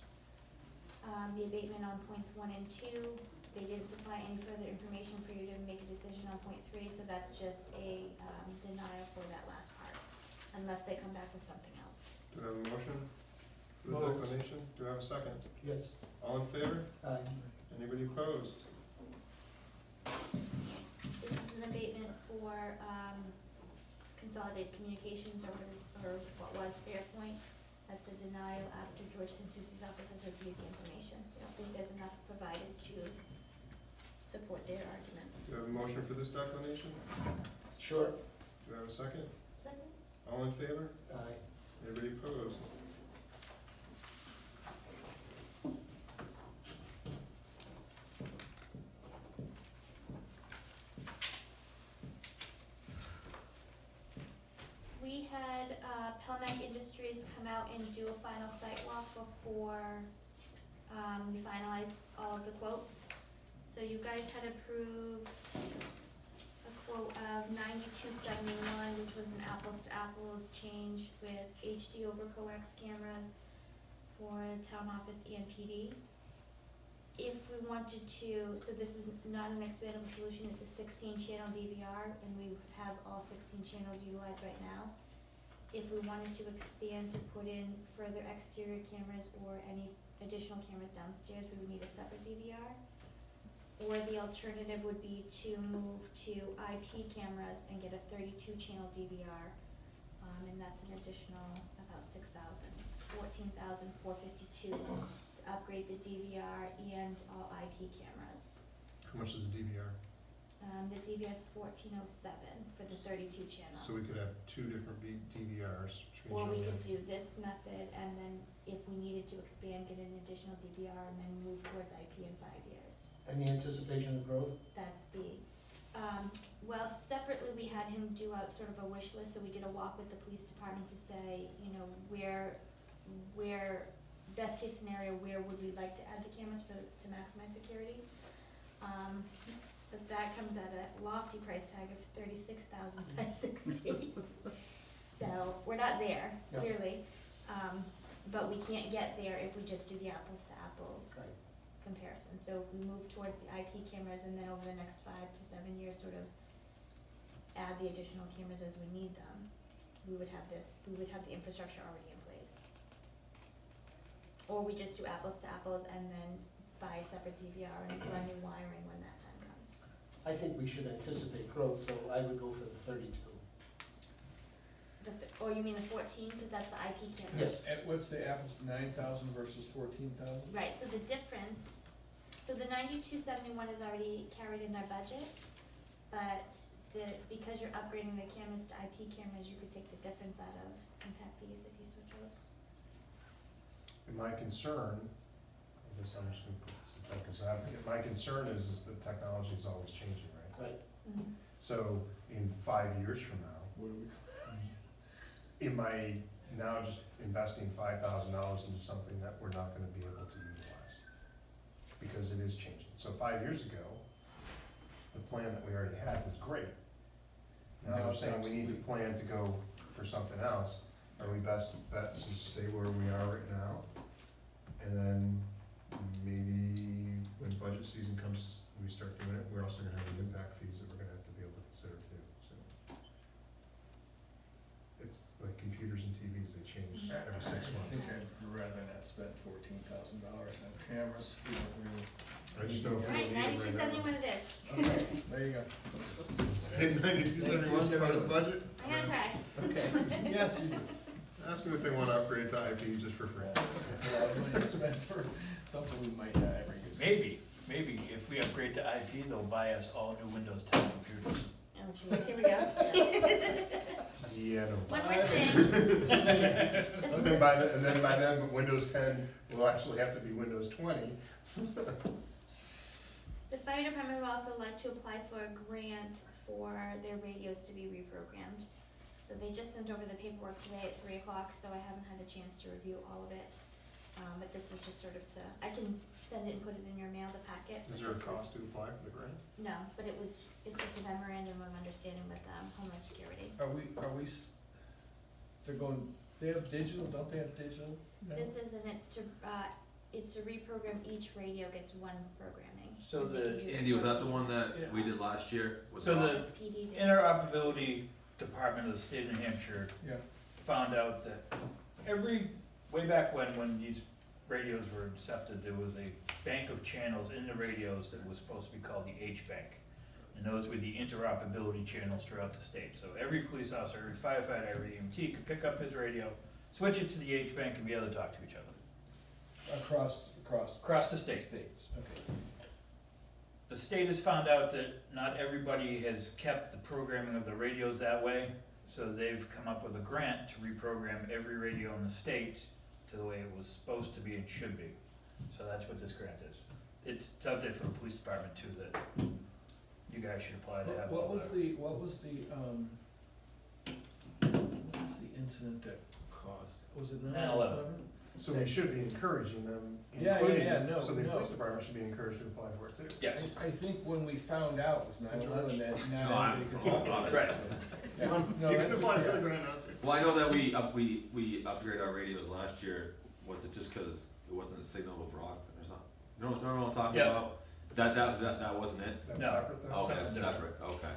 the abatement on points 1 and 2. They didn't supply any further information for you to make a decision on point 3, so that's just a, denial for that last part, unless they come back with something else. Do I have a motion for the Moved. declination? Do I have a second? Yes. All in favor? Aye. Anybody opposed? This is an abatement for, Consolidated Communications, or what was Fairpoint. That's a denial after George Sansucci's office has reviewed the information. They don't think there's enough provided to support their argument. Do I have a motion for this declination? Sure. Do I have a second? Second? All in favor? Aye. Anybody opposed? We had, Pelmac Industries come out and do a final site walk before, we finalized all of the quotes. So you guys had approved a quote of $92.71, which was an apples to apples change with HD over coax cameras for town office and PD. If we wanted to, so this is not an expandable solution, it's a 16-channel DVR, and we have all 16 channels utilized right now. If we wanted to expand to put in further exterior cameras or any additional cameras downstairs, we would need a separate DVR. Or the alternative would be to move to IP cameras and get a 32-channel DVR, and that's an additional about $6,000. It's $14,452 to upgrade the DVR and all IP cameras. How much is the DVR? The DVR is $1407 for the 32 channel. So we could have two different DVRs. Or we change could over. do this method, and then if we needed to expand, get an additional DVR and then move towards IP in 5 years. And the anticipation of growth? That's the, well, separately, we had him do out sort of a wish list, so we did a walk with the police department to say, you know, where, best case scenario, where would we like to add the cameras to maximize security? But that comes at a lofty price tag of $36,560. So, we're not there, Yeah. clearly, but we can't get there if we just do the apples to apples Right. comparison. So if we move towards the IP cameras and then over the next 5 to 7 years sort of add the additional cameras as we need them, we would have the infrastructure already in place. Or we just do apples to apples and then buy a separate DVR and run new wiring when that time comes. I think we should anticipate growth, so I would go for the 32. Or you mean the 14, because that's the IP camera? Yes. And what's the apples, 9,000 versus 14,000? Right, so the difference, so the 9271 is already carried in their budget, but because you're upgrading the cameras to IP cameras, you could take the difference out of impact fees if you so chose. And my concern, I guess I'm just gonna put this in focus advocate, my concern is that technology is always changing, right? Right. So in 5 years from now, What do we, am I now just investing $5,000 into something that we're not gonna be able to utilize? Because it is changing. So 5 years ago, the plan that we already had was great. Now No, we're it's saying we need to plan to go for something else. Are we best bet to stay where we are right now? And then maybe when budget season comes, we start doing it, we're also gonna have the impact fees that we're gonna have to be able to consider too, so. It's like computers and TVs, they change every 6 I months. think I'd rather not spend $14,000 on cameras. We don't really. I just know if we Right, don't need them right 9271 it is. Okay, there you go. now. Same 9271 part of the budget? I'm gonna try. Okay, yes, you do. Ask them if they wanna upgrade to IP just for free. That's a lot of money to spend for something we might not ever use. Maybe if we upgrade to IP, they'll buy us all new Windows 10 computers. Oh jeez, here we go. Yeah, no. One more thing. And then by then, Windows 10 will actually have to be Windows 20. The fire department would also like to apply for a grant for their radios to be reprogrammed. So they just sent over the paperwork today at 3 o'clock, so I haven't had a chance to review all of it. But this was just sort of I can send it and put it in your mail, the packet. Is there a cost to apply for the grant? No, but it's just a memorandum of understanding with Homeland Security. They're going, they have digital, don't they have digital? now? This is, and it's to reprogram, each radio gets one programming. So And they can do Andy, was that the programming. one that we did last year? Was So it- the PD did. interoperability department of the state of New Hampshire Yeah. found out that way back when these radios were accepted, there was a bank of channels in the radios that was supposed to be called the H-Bank. And those were the interoperability channels throughout the state. So every police officer, every firefighter, every EMT could pick up his radio, switch it to the H-Bank and be able to talk to each other. Across the state. States, okay. The state has found out that not everybody has kept the programming of the radios that way, so they've come up with a grant to reprogram every radio in the state to the way it was supposed to be and should be. So that's what this grant is. It's out there for the police department too, that you guys should apply to have. What all was that. the incident that caused, was it 9/11? So we should be encouraging them, Yeah, including, no, so the no. police department should be encouraged to apply for it too. Yes. I think when we found out it was 9/11, that No, now I'm everybody can all talk about about it. it. Right. so, yeah. No, You can that's apply okay. for the grant now too. Well, I know that we upgraded our radios last year. Was it just because it wasn't a signal with rock or something? You know what I'm talking Yeah. about? That wasn't it? That's No. separate though? Okay, Something it's different. separate, okay.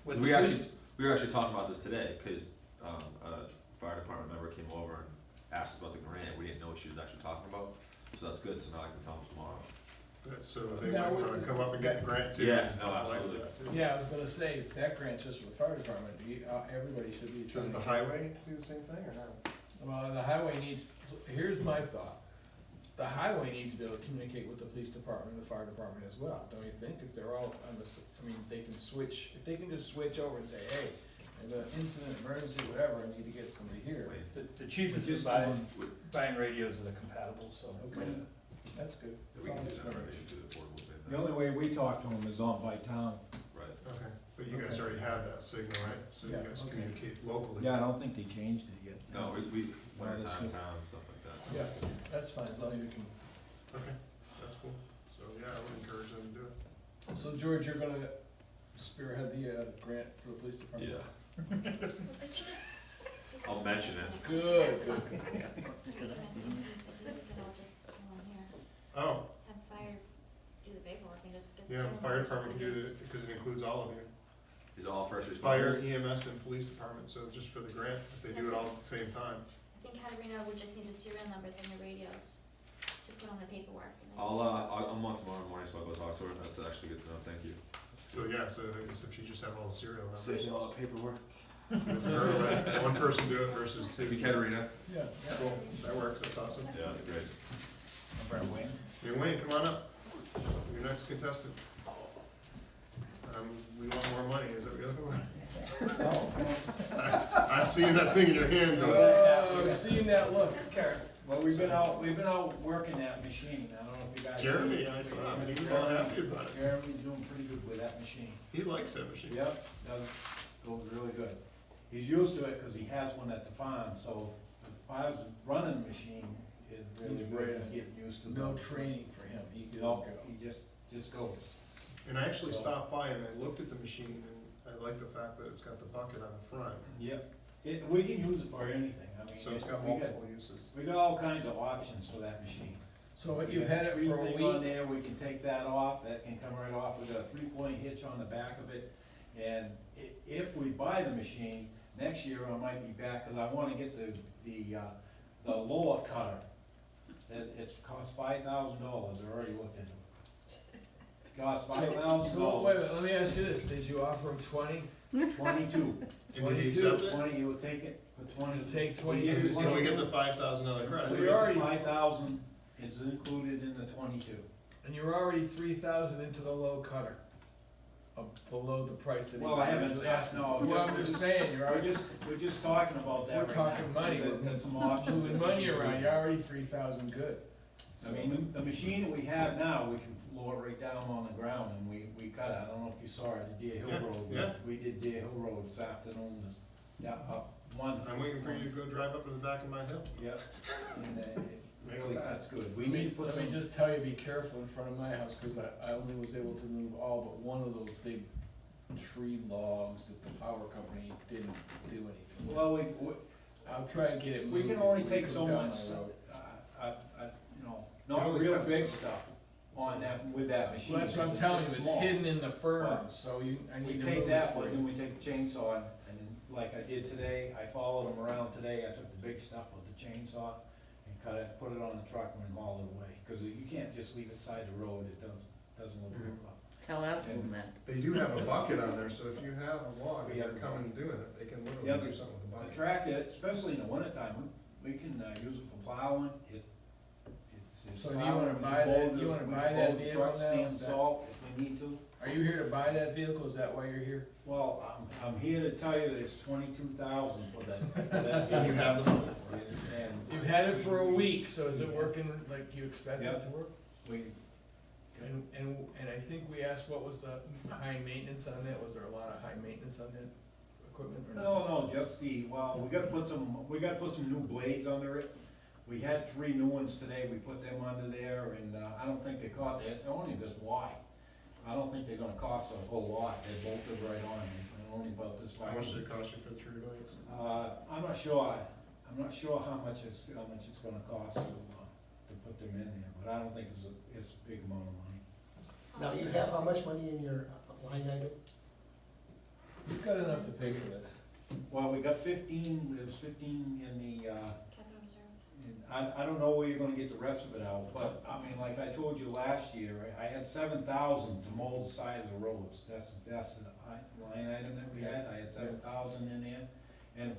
With We the were actually talking about this today, cause, a fire department member came over and asked us about the grant. We didn't know what she was actually talking about, so that's good, so now I can tell them tomorrow. So they Now, would wanna come up and get the grant too. Yeah, no, Apply for absolutely. that, too. Yeah, I was gonna say, if that grant's just for the fire department, everybody should be trying Does to. the highway do the same thing or no? Well, the highway needs, here's my thought. The highway needs to be able to communicate with the police department and the fire department as well, don't you think? If they're all on they can switch, if they can just switch over and say, hey, there's an incident, emergency, whatever, I need to get somebody here. The chief is Just buying radios that are compatible, so. Okay. That's good. Yeah, we can do that, right, we can do the portable thing. The only way we talk to them is on by town. Right. Okay, but you guys Okay. already have that signal, right? So you Yeah, guys okay. communicate locally. Yeah, I don't think they changed it yet. No, we, winter that's time, it. town, stuff like that. Yeah, that's fine, as long as you can. Okay, that's cool. So, yeah, I would encourage them to do it. So George, you're gonna spearhead the, grant for the police department? Yeah, I'll mention it. Good, good. We can all just go on here, Oh, have fire do the paperwork and just get. yeah, started. fire department can do it, because it includes all of you. Is it all first responders? Fire, EMS, and police department, so just for the grant, if they do it all at the same time. I think Katerina would just need the serial numbers and the radios to put on the paperwork. And then- I'm on tomorrow morning, so I'll go talk to her, that's actually good to know, thank you. So, yeah, so I guess if you just have all the serial numbers. Save me all the paperwork. It's better let one person do it versus two. Thank you, Katerina. Yeah. Cool, that works, that's awesome. Yeah, that's great. Wayne? Hey Wayne, come on up, your next contestant. We want more money, is that what you're looking for? I'm seeing that thing in your hand going. Oh, I've seen that look. Well, we've been out working that machine, I don't know if you guys. Jeremy, I saw him, he was all happy about it. Jeremy's doing pretty good with that machine. He likes that machine. Yep, goes really good. He's used to it because he has one at the farm, so as far as running the machine, is really He's good, great. he's getting used to it. No training for him, he can No, go. he just goes. And I actually stopped by and I looked at the machine and I like the fact that it's got the bucket on the front. Yep. We can use it for anything, I mean. So it's got we multiple uses. We got all kinds of options for that machine. So We you've got had it tree for a thing on week? there, we can take that off, that can come right off, we got a 3-point hitch on the back of it. And if we buy the machine, next year I might be back, cause I wanna get the lower cutter. It's cost $5,000, I already looked into it. Cost $5,000. So, wait a minute, let me ask you this, did you offer him 20? 22. And did he 22. accept it? 20, you would take it for 20. You'll take We give you 22. So we get the $5,000 credit. So you're already- 5,000 is included in the 22. And you're already 3,000 into the low cutter, below the price that he Well, I haven't originally asked, no. Well, I'm just saying, you're already, We're just talking about that we're right talking now. money, There's some options. moving money around, you're already 3,000 good. I mean, the machine that we have now, we can lower it right down on the ground and we cut it. I don't know if you saw it, the Deer Hill Yeah, Road. yeah. We did Deer Hill Road this afternoon, up one. I'm waiting for you to go drive up to the back of my hill. Yep, and it Make really it cuts good. We Let need me, to put let me some, just tell you, be careful in front of my house, cause I only was able to move all but one of those big tree logs that the power company didn't do anything with. well, I'll try and get it we moved can only before we take go so down much, my road. you know, It not only real cuts big some. stuff on that, with that machine. Well, that's what I'm because telling you, it's small. hidden in the ferns, so I We need to take move it that for one, you. and we take the chainsaw, and like I did today, I followed them around today, I took the big stuff with the chainsaw and cut it, put it on the truck and haul it away, cause you can't just leave it side the road, it doesn't look good. Tell Aspen that. They do have a bucket on there, so if you have a log and We have they're a coming and doing it, they can Yeah, literally do something with the The bucket. tractor, especially in the wintertime, we can, use it for plowing, it's So do you plowing, wanna we buy can that- load you the- wanna we buy can that load the vehicle truck, now? sand, Is that- salt, if we need to. Are you here to buy that vehicle, is that why you're here? Well, I'm here to tell you that it's 22,000 for that, And you have the money for it. And You've had it for a week, so is it working like you expect it Yep. to work? we, And I think we asked what was the high maintenance on that, was there a lot of high maintenance on that equipment or no, just well, we gotta put some new blades under it. We had 3 new ones today, we put them under there, and, I don't think they're only this wide. I don't think they're gonna cost a whole lot, they're bolted right on, they're only about this wide. How much did it cost you for the 3 blades? I'm not sure how much it's gonna cost to put them in there, but I don't think it's a big amount of money. Now, you have how much money in your line item? You've got enough to pay for this. Well, we got 15, there was 15 in the, Capital reserve. I don't know where you're gonna get the rest of it out, but, I mean, like I told you last year, I had 7,000 to mold the side of the roads, that's the line item that we had, I had 7,000 in there, and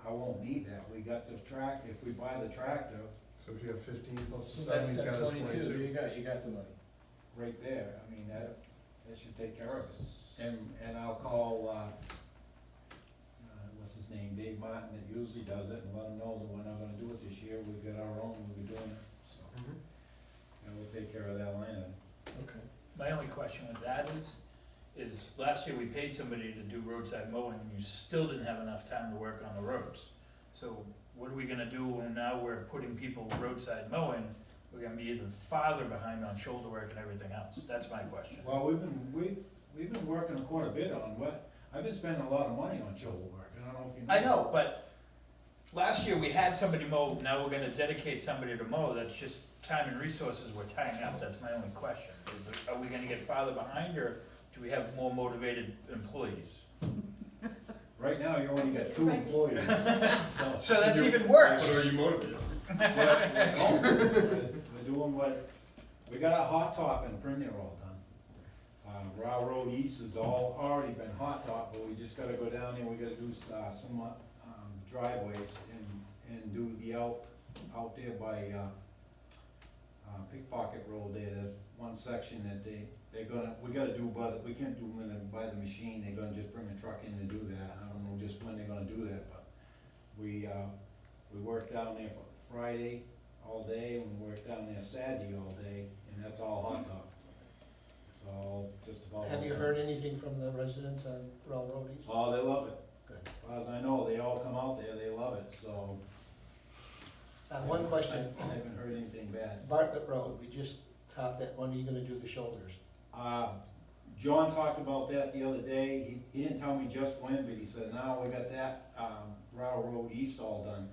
I won't need that, we got the track, if we buy the tractor, So if you have 15 plus the So 7, that's he's got at his 22, 22. you got the money. right there, I mean, that should take care of it. And I'll call, what's his name, Dave Martin, that usually does it, and let him know that we're not gonna do it this year, we've got our own, we'll be doing it, so. Mhm. last year we paid somebody to do roadside mowing, and you still didn't have enough time to work on the roads. So what are we gonna do when now we're putting people roadside mowing? We're gonna be even farther behind on shoulder work and everything else. That's my question. Well, we've been working quite a bit on what, I've been spending a lot of money on shoulder work, I don't know if you know. I know, but last year we had somebody mow, now we're gonna dedicate somebody to mow. That's just time and resources we're tying up. That's my only question. Are we gonna get farther behind, or do we have more motivated employees? Right now, you only got 2 employees, so. So that's even worse. But are you motivated? We're doing what, we got our hot top and Premier all done. Row Road East has already been hot top, but we just gotta go down there, we gotta do, some, driveways and do the out there by, Pickpocket Road there, there's one section that we gotta do, but we can't do them by the machine, they're gonna just bring a truck in to do that, I don't know just when they're gonna do that, but we worked down there for Friday all day, and we worked down there Saturday all day, and that's all hot top. It's all just about. Have you heard anything from the residents on Row Road East? Oh, they love it. Good. As far as I know, they all come out there, they love it, so. One question, I haven't heard anything bad. Bartlett Road, we just topped that, when are you gonna do the shoulders? John talked about that the other day, he didn't tell me just when, but he said, now we got that, Row Road East all done,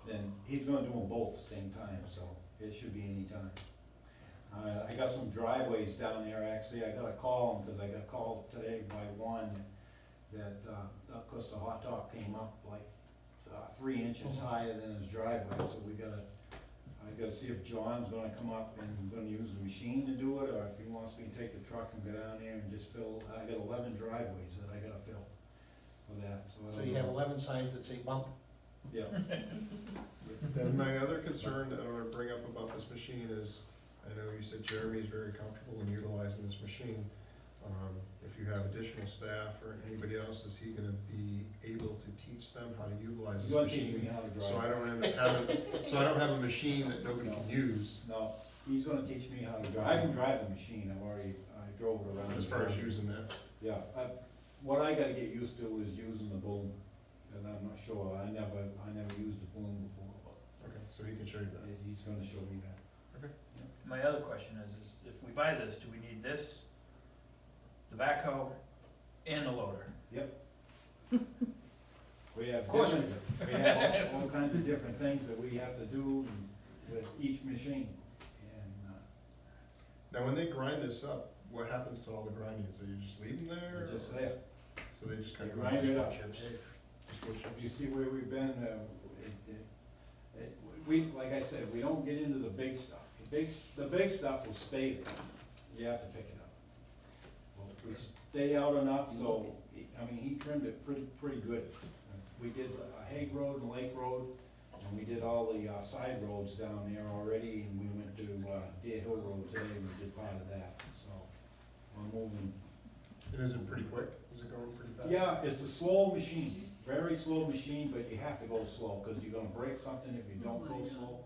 then he's gonna do them both at the same time, so it should be any time. I got some driveways down there, actually, I gotta call them, cause I got called today by one that, of course, the hot top came up like 3 inches higher than his driveway, so I gotta see if John's gonna come up and gonna use the machine to do it, or if he wants me to take the truck and go down there and just fill, I got 11 driveways that I gotta fill for that, so. I So don't you have know. 11 signs that say bump? Yeah. And my other concern that I wanna bring up about this machine is, I know you said Jeremy is very comfortable in utilizing this machine. If you have additional staff or anybody else, is he gonna be able to teach them how to utilize He's this gonna teach me machine? how to drive. So I don't end up having a machine that nobody can use, No, he's gonna teach me how to drive. I can drive the machine, I drove it around. as far as using that. Yeah, what I gotta get used to is using the boom, and I'm not sure, I never used the boom before, but Okay, so he can show you that. he's gonna show me that. My other question is if we buy this, do we need this, the backhoe, and the loader? We have Of course we different, we have all kinds of different things that we have to do with each machine, and, Now, when they grind this up, what happens to all the grinding? So you just leave them there? we're just or- there. So they just They kind of. grind it up. Chips. If you see where we've been, we, like I said, we don't get into the big stuff. The big stuff will stay there. You have to pick it up. Well, we stay out enough, so, he trimmed it pretty good. We did Hague Road and Lake Road, and we did all the side roads down there already, and we went to Deer Hill Road today, and we did part of that, so we're moving. And is it pretty quick? Is it going pretty fast? Yeah, it's a slow machine, very slow machine, but you have to go slow, cause you're gonna break something if you don't go slow.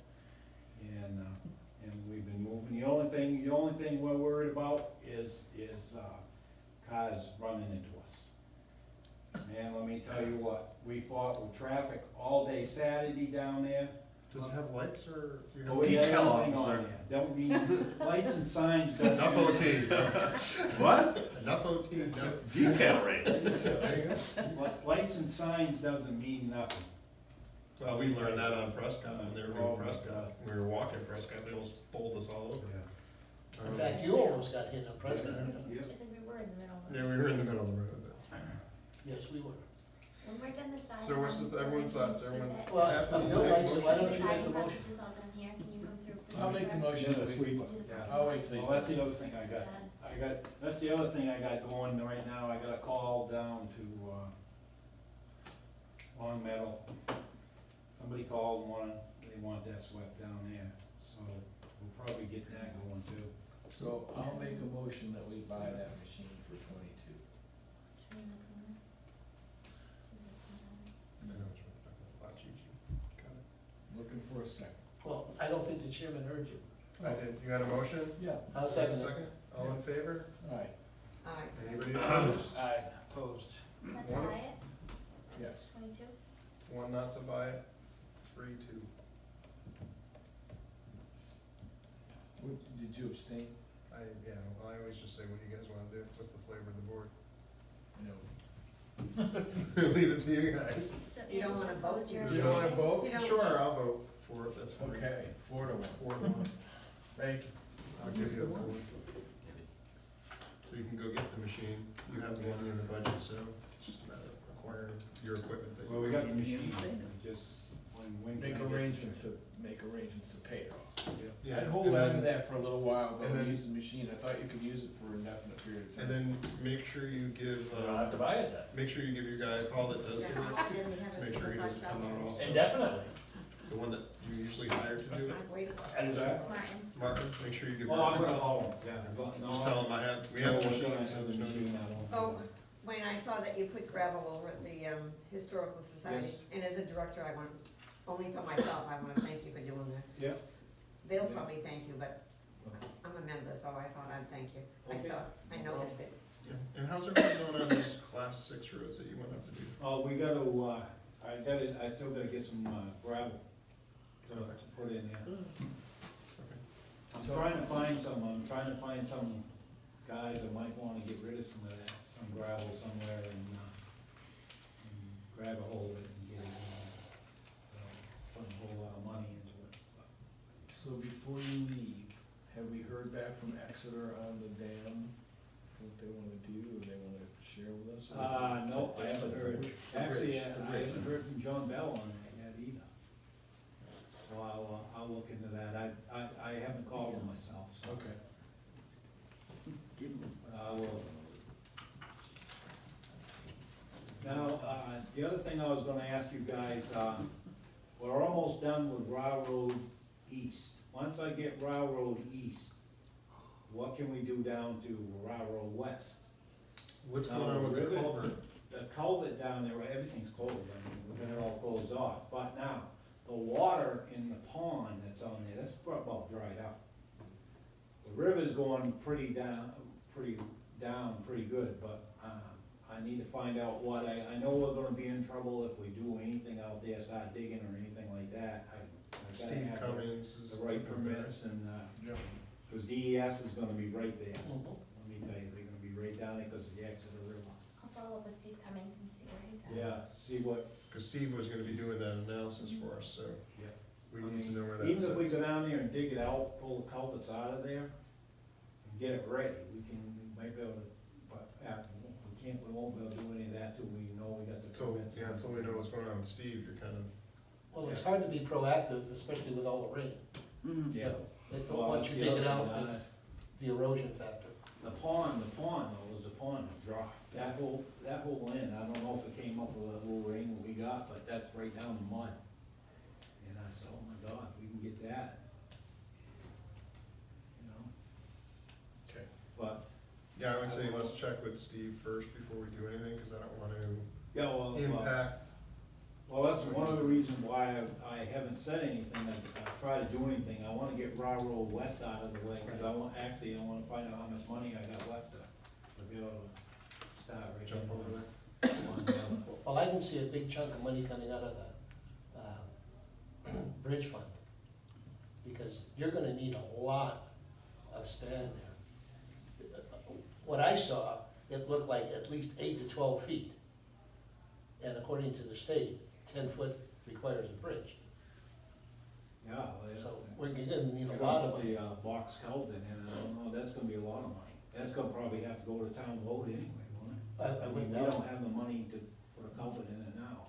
And we've been moving, the only thing we're worried about is cars running into us. Man, let me tell you what, we fought with traffic all day Saturday down there. Does it have lights or? Do you have? Oh, yeah, Detail everything on officer. there. Don't mean, lights and signs don't. Enough OT. What? Enough OT, no. Detail rate. There you go. Lights and signs doesn't mean nothing. Well, we learned that on Prescott, when they were Oh, in Prescott, we were walking Prescott, they almost bowled us all over. In fact, you almost got hit on Prescott. Yeah. I think we were in the middle of it. Yeah, we were in the middle of the road, but. Yes, we were. When we're done the side. So what's this, everyone's thoughts, everyone? Well, happy? Bill likes it, why don't you make the Siding motion? is all done here, can you come through? I'll make the motion. Yeah, the sweeper. I'll wait till Well, he's that's done. the other thing I got. That's the other thing I got going right now, I got a call down to, Long Meadow. Somebody called and they want that swept down there, so we'll probably get that going too. So I'll make a motion that we buy that machine for 22. I know which one, La Chichi. Got it. Looking for a second. Well, I don't think the chairman heard you. I did, you got a motion? Yeah. I'll second it. Second, all in favor? All right. Aye. Anybody opposed? Aye, opposed. Is that to One- buy it, Yes. 22? One not to buy it, 3-2. Did you abstain? Yeah, well, I always just say, what do you guys wanna do? What's the flavor of the board? No. Leave it to you guys. So You don't Anne's wanna vote, opposed, you're You don't wanna abstaining? vote? You don't- Sure, I'll vote for it, that's fine. Okay, 4-1. 4-1. Thank you. I'll give you the 4. So you can go get the machine, you have the money in the budget, so it's just a matter of acquiring your equipment that you. Well, we got the Yeah. machine, just, when Make can I get- arrangements to pay it off. Yeah, I'd hold and on to then- that for a little while, and though, then- use the machine, I thought you could use it for an indefinite period of time. And then make sure you give, You don't have to buy it then. make sure you give your guy a call that does Yeah, do how it, long does he have to it make for sure he the doesn't come out also. Indefinitely. The one that you usually hire to do it, I've waited. Who's that? Martin. Martin, make sure you give Oh, I'm Martin a gonna call. call him, yeah. No, Just tell him we have a machine, so there's no machine, need. I won't- Oh, Wayne, I saw that you put gravel over at the Historical Society, Yes. and as a director, I want, only for myself, I wanna thank you for doing that. Yeah. They'll probably thank you, but I'm a member, so I thought I'd thank you. Okay. I noticed it. Yeah. And how's everything going on these class 6 roads that you went up to do? Oh, we gotta, I still gotta get some gravel to put in there. Okay. I'm trying to find some guys that might wanna get rid of some of that, some gravel somewhere and grab a hold of it and get it in there. Put a whole lot of money into it. So before you leave, have we heard back from Exeter on the dam, what they wanna do, or they wanna share with us? or- No, I haven't heard. The Actually, bridge, I the bridge. haven't heard from John Bell on that yet either. So I'll look into that. I haven't called him myself, so Okay. Give him I will. Now, the other thing I was gonna ask you guys, we're almost done with Railroad East. Once I get Railroad East, what can we do down to Railroad West? What's going on with the culvert? The culvert down there, everything's closed, I mean, we're gonna all closed off, but now, the water in the pond that's on there, that's about dried up. The river's going pretty down, pretty good, but, I need to find out what, I know we're gonna be in trouble if we do anything out there, start digging or anything like that. I gotta Steve have Cummings is. the right permits and, Yep. cause DES is gonna be right there. Mm-hmm. Let me tell you, they're gonna be right down there because of the Exeter River. I'll follow up with Steve Cummings and see where he's at. Yeah, see what, Cause Steve was gonna be doing that analysis for us, so yeah. we need to know where that's. Even if we go down there and dig it out, pull the culverts out of there, and get it ready, we might be able to, but, we won't be able to do any of that till we know we got the Until, permits. yeah, until we know what's going on with Steve, you're kind of, Well, it's hard to be proactive, especially with all the rain. Mm. Yeah. Once Well, you the dig other it out, thing, it's the erosion factor. The pond though, was a pond that dry. That whole end, I don't know if it came up with a little rain that we got, but that's right down the mud. And I said, oh my God, we can get that. You know? Okay. But, yeah, I would say let's check with Steve first before we do anything, cause I don't wanna yeah, well. impact. Well, that's one of the reasons why I haven't said anything, I try to do anything, I wanna get Railroad West out of the way, cause I wanna find out how much money I got left to be able to start right Jump over there. Well, I can see a big chunk of money coming out of the bridge fund, because you're gonna need a lot of span there. What I saw, it looked like at least 8 to 12 feet. And according to the state, 10 foot requires a bridge. Yeah, well, So we're gonna need a lot of money. The box culvert, and I don't know, that's gonna be a lot of money. That's gonna probably have to go to town vote anyway, won't it? I mean, wouldn't we doubt don't it. have the money to put a culvert in it now.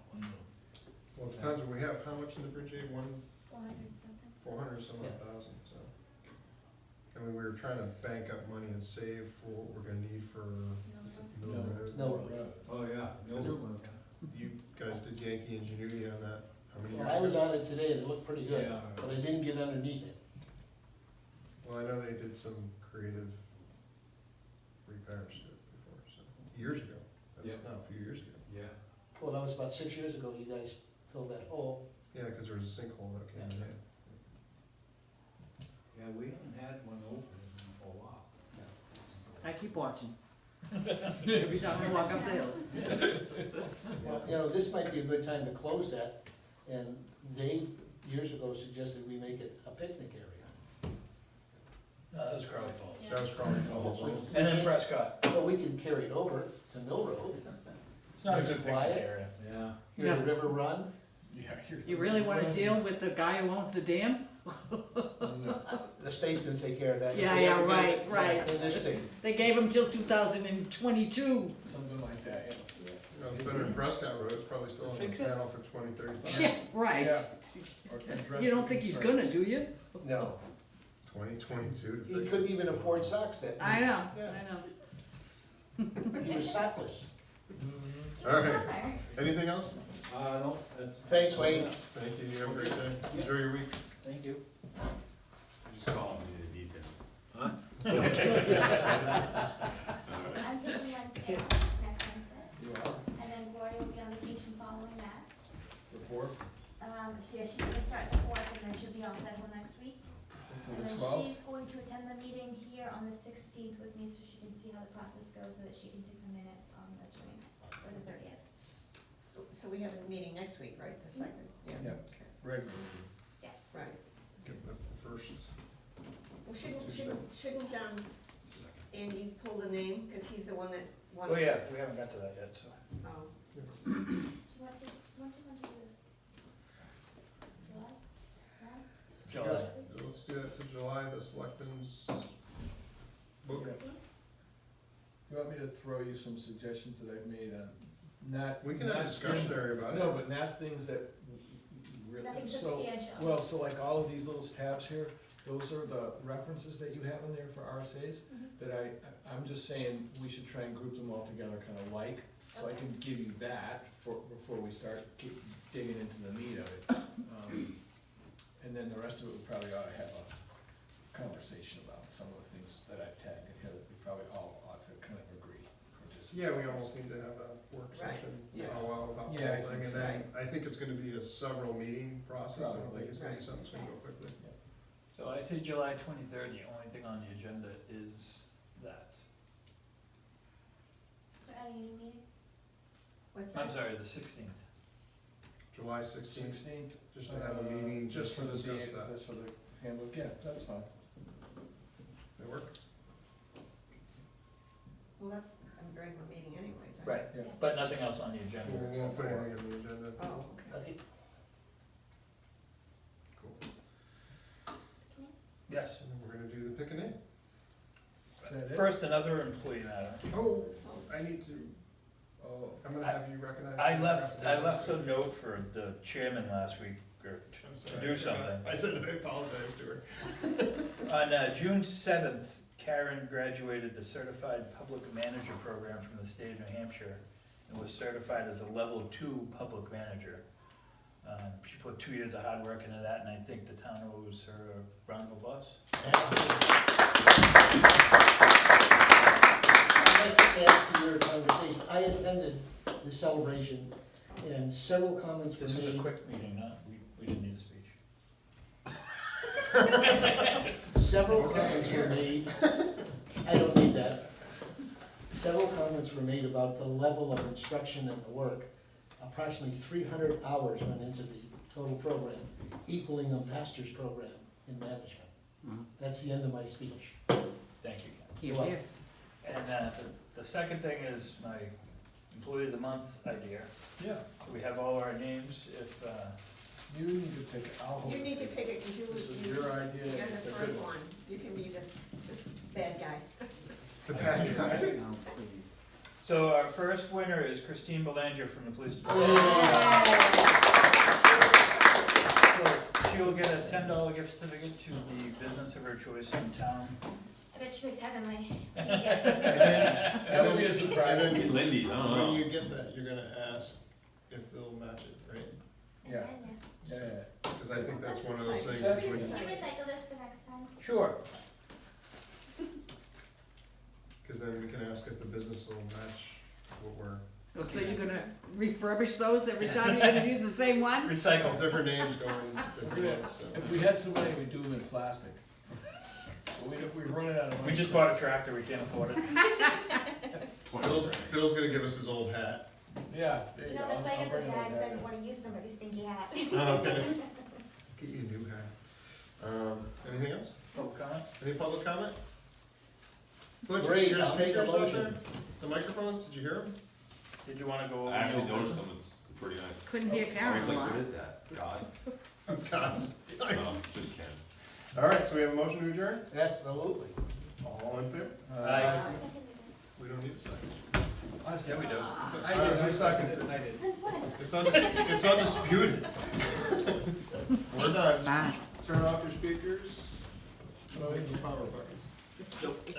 Well, it depends what we have, how much in the bridge aid, 400 something. 400 some odd thousand, so. I mean, we were trying to bank up money and save for what we're gonna need for Mill Road. No road. Oh, yeah. You guys did Yankee Ingenuity on that, how many years Well, I was ago? on it today, and it looked pretty good, Yeah. but I didn't get underneath it. Well, I know they did some creative repairs to it before, so, years ago, that's Yeah. not a few years ago. Yeah. Well, that was about 6 years ago, you guys filled that hole. Yeah, cause there was a sinkhole that came in. Yeah, we haven't had one open for a while. I keep watching. Every time I walk up the hill. Well, you know, this might be a good time to close that, and Dave years ago suggested we make it a picnic area. No, that was Crowley Falls. That was probably So we And then can't- Prescott. So we can carry it over to Mill Road, It's not a Is good it picnic quiet? area. Yeah. hear the river run. Yeah, here's. You really wanna deal with the guy who owns the dam? No. The state's gonna take care of that. Yeah, right. In this state. They gave him till 2022. Something like that, yeah. You know, it's better than Prescott Road, it's probably still on the Fix it. panel for 2035. Yeah, right. Yeah. Or address You don't the think he's concerns. gonna, do you? No, 2022 to he fix couldn't it. even afford socks that. I know, Yeah. I know. He was sockless. Mhm. All right, anything else? No, that's. Thanks, Wayne. Thank you, you have a great day, enjoy your week. Thank you. Just call him, need a detail. Huh? I'm taking Wednesday, next Wednesday, You are, and then Gloria will be on vacation following that. the 4th Yeah, she's gonna start the 4th, and then she'll be on federal next week. to And the then 12th. she's going to attend the meeting here on the 16th with me, so she can see how the process goes, so that she can take the minutes on the 29th, or the 30th. So we have a meeting next week, right, the second? Yeah. Okay. Regular. Right. Yep, that's the first. Well, shouldn't, Andy pull the name, cause he's the one that wanted. Oh, yeah, we haven't got to that yet, so. Oh, Do you want to do this? July? July. Let's do that to July, the selectmen's book. 16th? You want me to throw you some suggestions that I've made on, not. We can have a not discussion things- area about it. No, but not things that really, Nothing so, substantial. well, so like all of these little tabs here, those are the references that you have in there for RSAs, Mhm. that I'm just saying, we should try and group them all together kind of like, so I Okay. can give you that before we start digging into the meat of it. And then the rest of it, we probably ought to have a conversation about some of the things that I've tagged in here that we probably all ought to kind of agree. or disagree. Yeah, we almost need to have a work Right, session, yeah. about the Yeah, I whole thing, think and so. then, I think it's gonna be a several meeting process, I don't Probably. think it's gonna be Right. something that's gonna go quickly. So I say July 23rd, the only thing on the agenda is that. So adding a new meeting? what's that? I'm sorry, the 16th. July 16th, 16th. just to have a meeting, just to discuss that. Just for the handbook, yeah, that's fine. That work? Well, that's a regular meeting anyways, right? Right, Yeah. but nothing else on the agenda. We won't except put for- anything on the agenda. Oh, okay. Cool. Yes. And then we're gonna do the pick a name. Is that it? First, another employee matter. Oh, I need to, Oh, I'm gonna have you recognize. I left a note for the chairman last week, or I'm to sorry, do I forgot. something. I said I apologize to her. On June 7th, Karen graduated the Certified Public Manager Program from the state of New Hampshire and was certified as a Level 2 Public Manager. She put 2 years of hard work into that, and I think the town owes her a round of applause. I'd like to add to your conversation, I attended the celebration, and several comments were This was a made. quick meeting, we didn't need a speech. Several comments were made, I don't need that. Several comments were made about the level of instruction and the work. Approximately 300 hours went into the total program, equaling a master's program in management. That's the end of my speech. Thank you, Ken. Here, You're here. And the second thing is my Employee of the Month idea. yeah, We have all our names, if, you need to pick it, I'll hold You it. need to pick it, cause you, This is you, your idea, you're it's the a first good one, you can be the bad guy. The bad guy. No, please. so our first winner is Christine Belanger from the police department. So she'll get a $10 gift certificate to the business of her choice in town. I bet she makes heavenly. And then, That would be a surprise. and then Lindy's, I don't when know. you get that, you're gonna ask if they'll match it, right? Yeah. Yeah, Cause I think that's one of those things, That's is when, Can you recycle this for next time? Sure. cause then we can ask if the business will match what we're, Oh, so you're gonna refurbish those every time you're gonna use the same one? Recycle. different names going, different names, so. If we had some money, we'd do them in plastic. But we run it out of money. We just bought a tractor, we can't afford it. 20 Bill's, grand. Bill's gonna give us his old hat. Yeah, there you go. No, that's why I I'll got the bring bag, my cause I bag. didn't wanna use somebody's stinky hat. Oh, okay. Get you a new hat. Anything else? Public comment? Any public comment? Butch, did Great, you hear the I'll make a speakers out motion. there? The microphones, did you hear them? Did you wanna go over? I actually the- noticed them, it's pretty nice. Couldn't hear I Karen was a like, lot. what is that? God? God, nice. No, just kidding. All right, so we have a motion to adjourn? Absolutely. All in favor? Aye. I'll second it. We don't need a second. Yeah, we do. I did, Who seconded it? I did. Since when? It's undisputed. We're done. Bye. Turn off your speakers. Power buttons.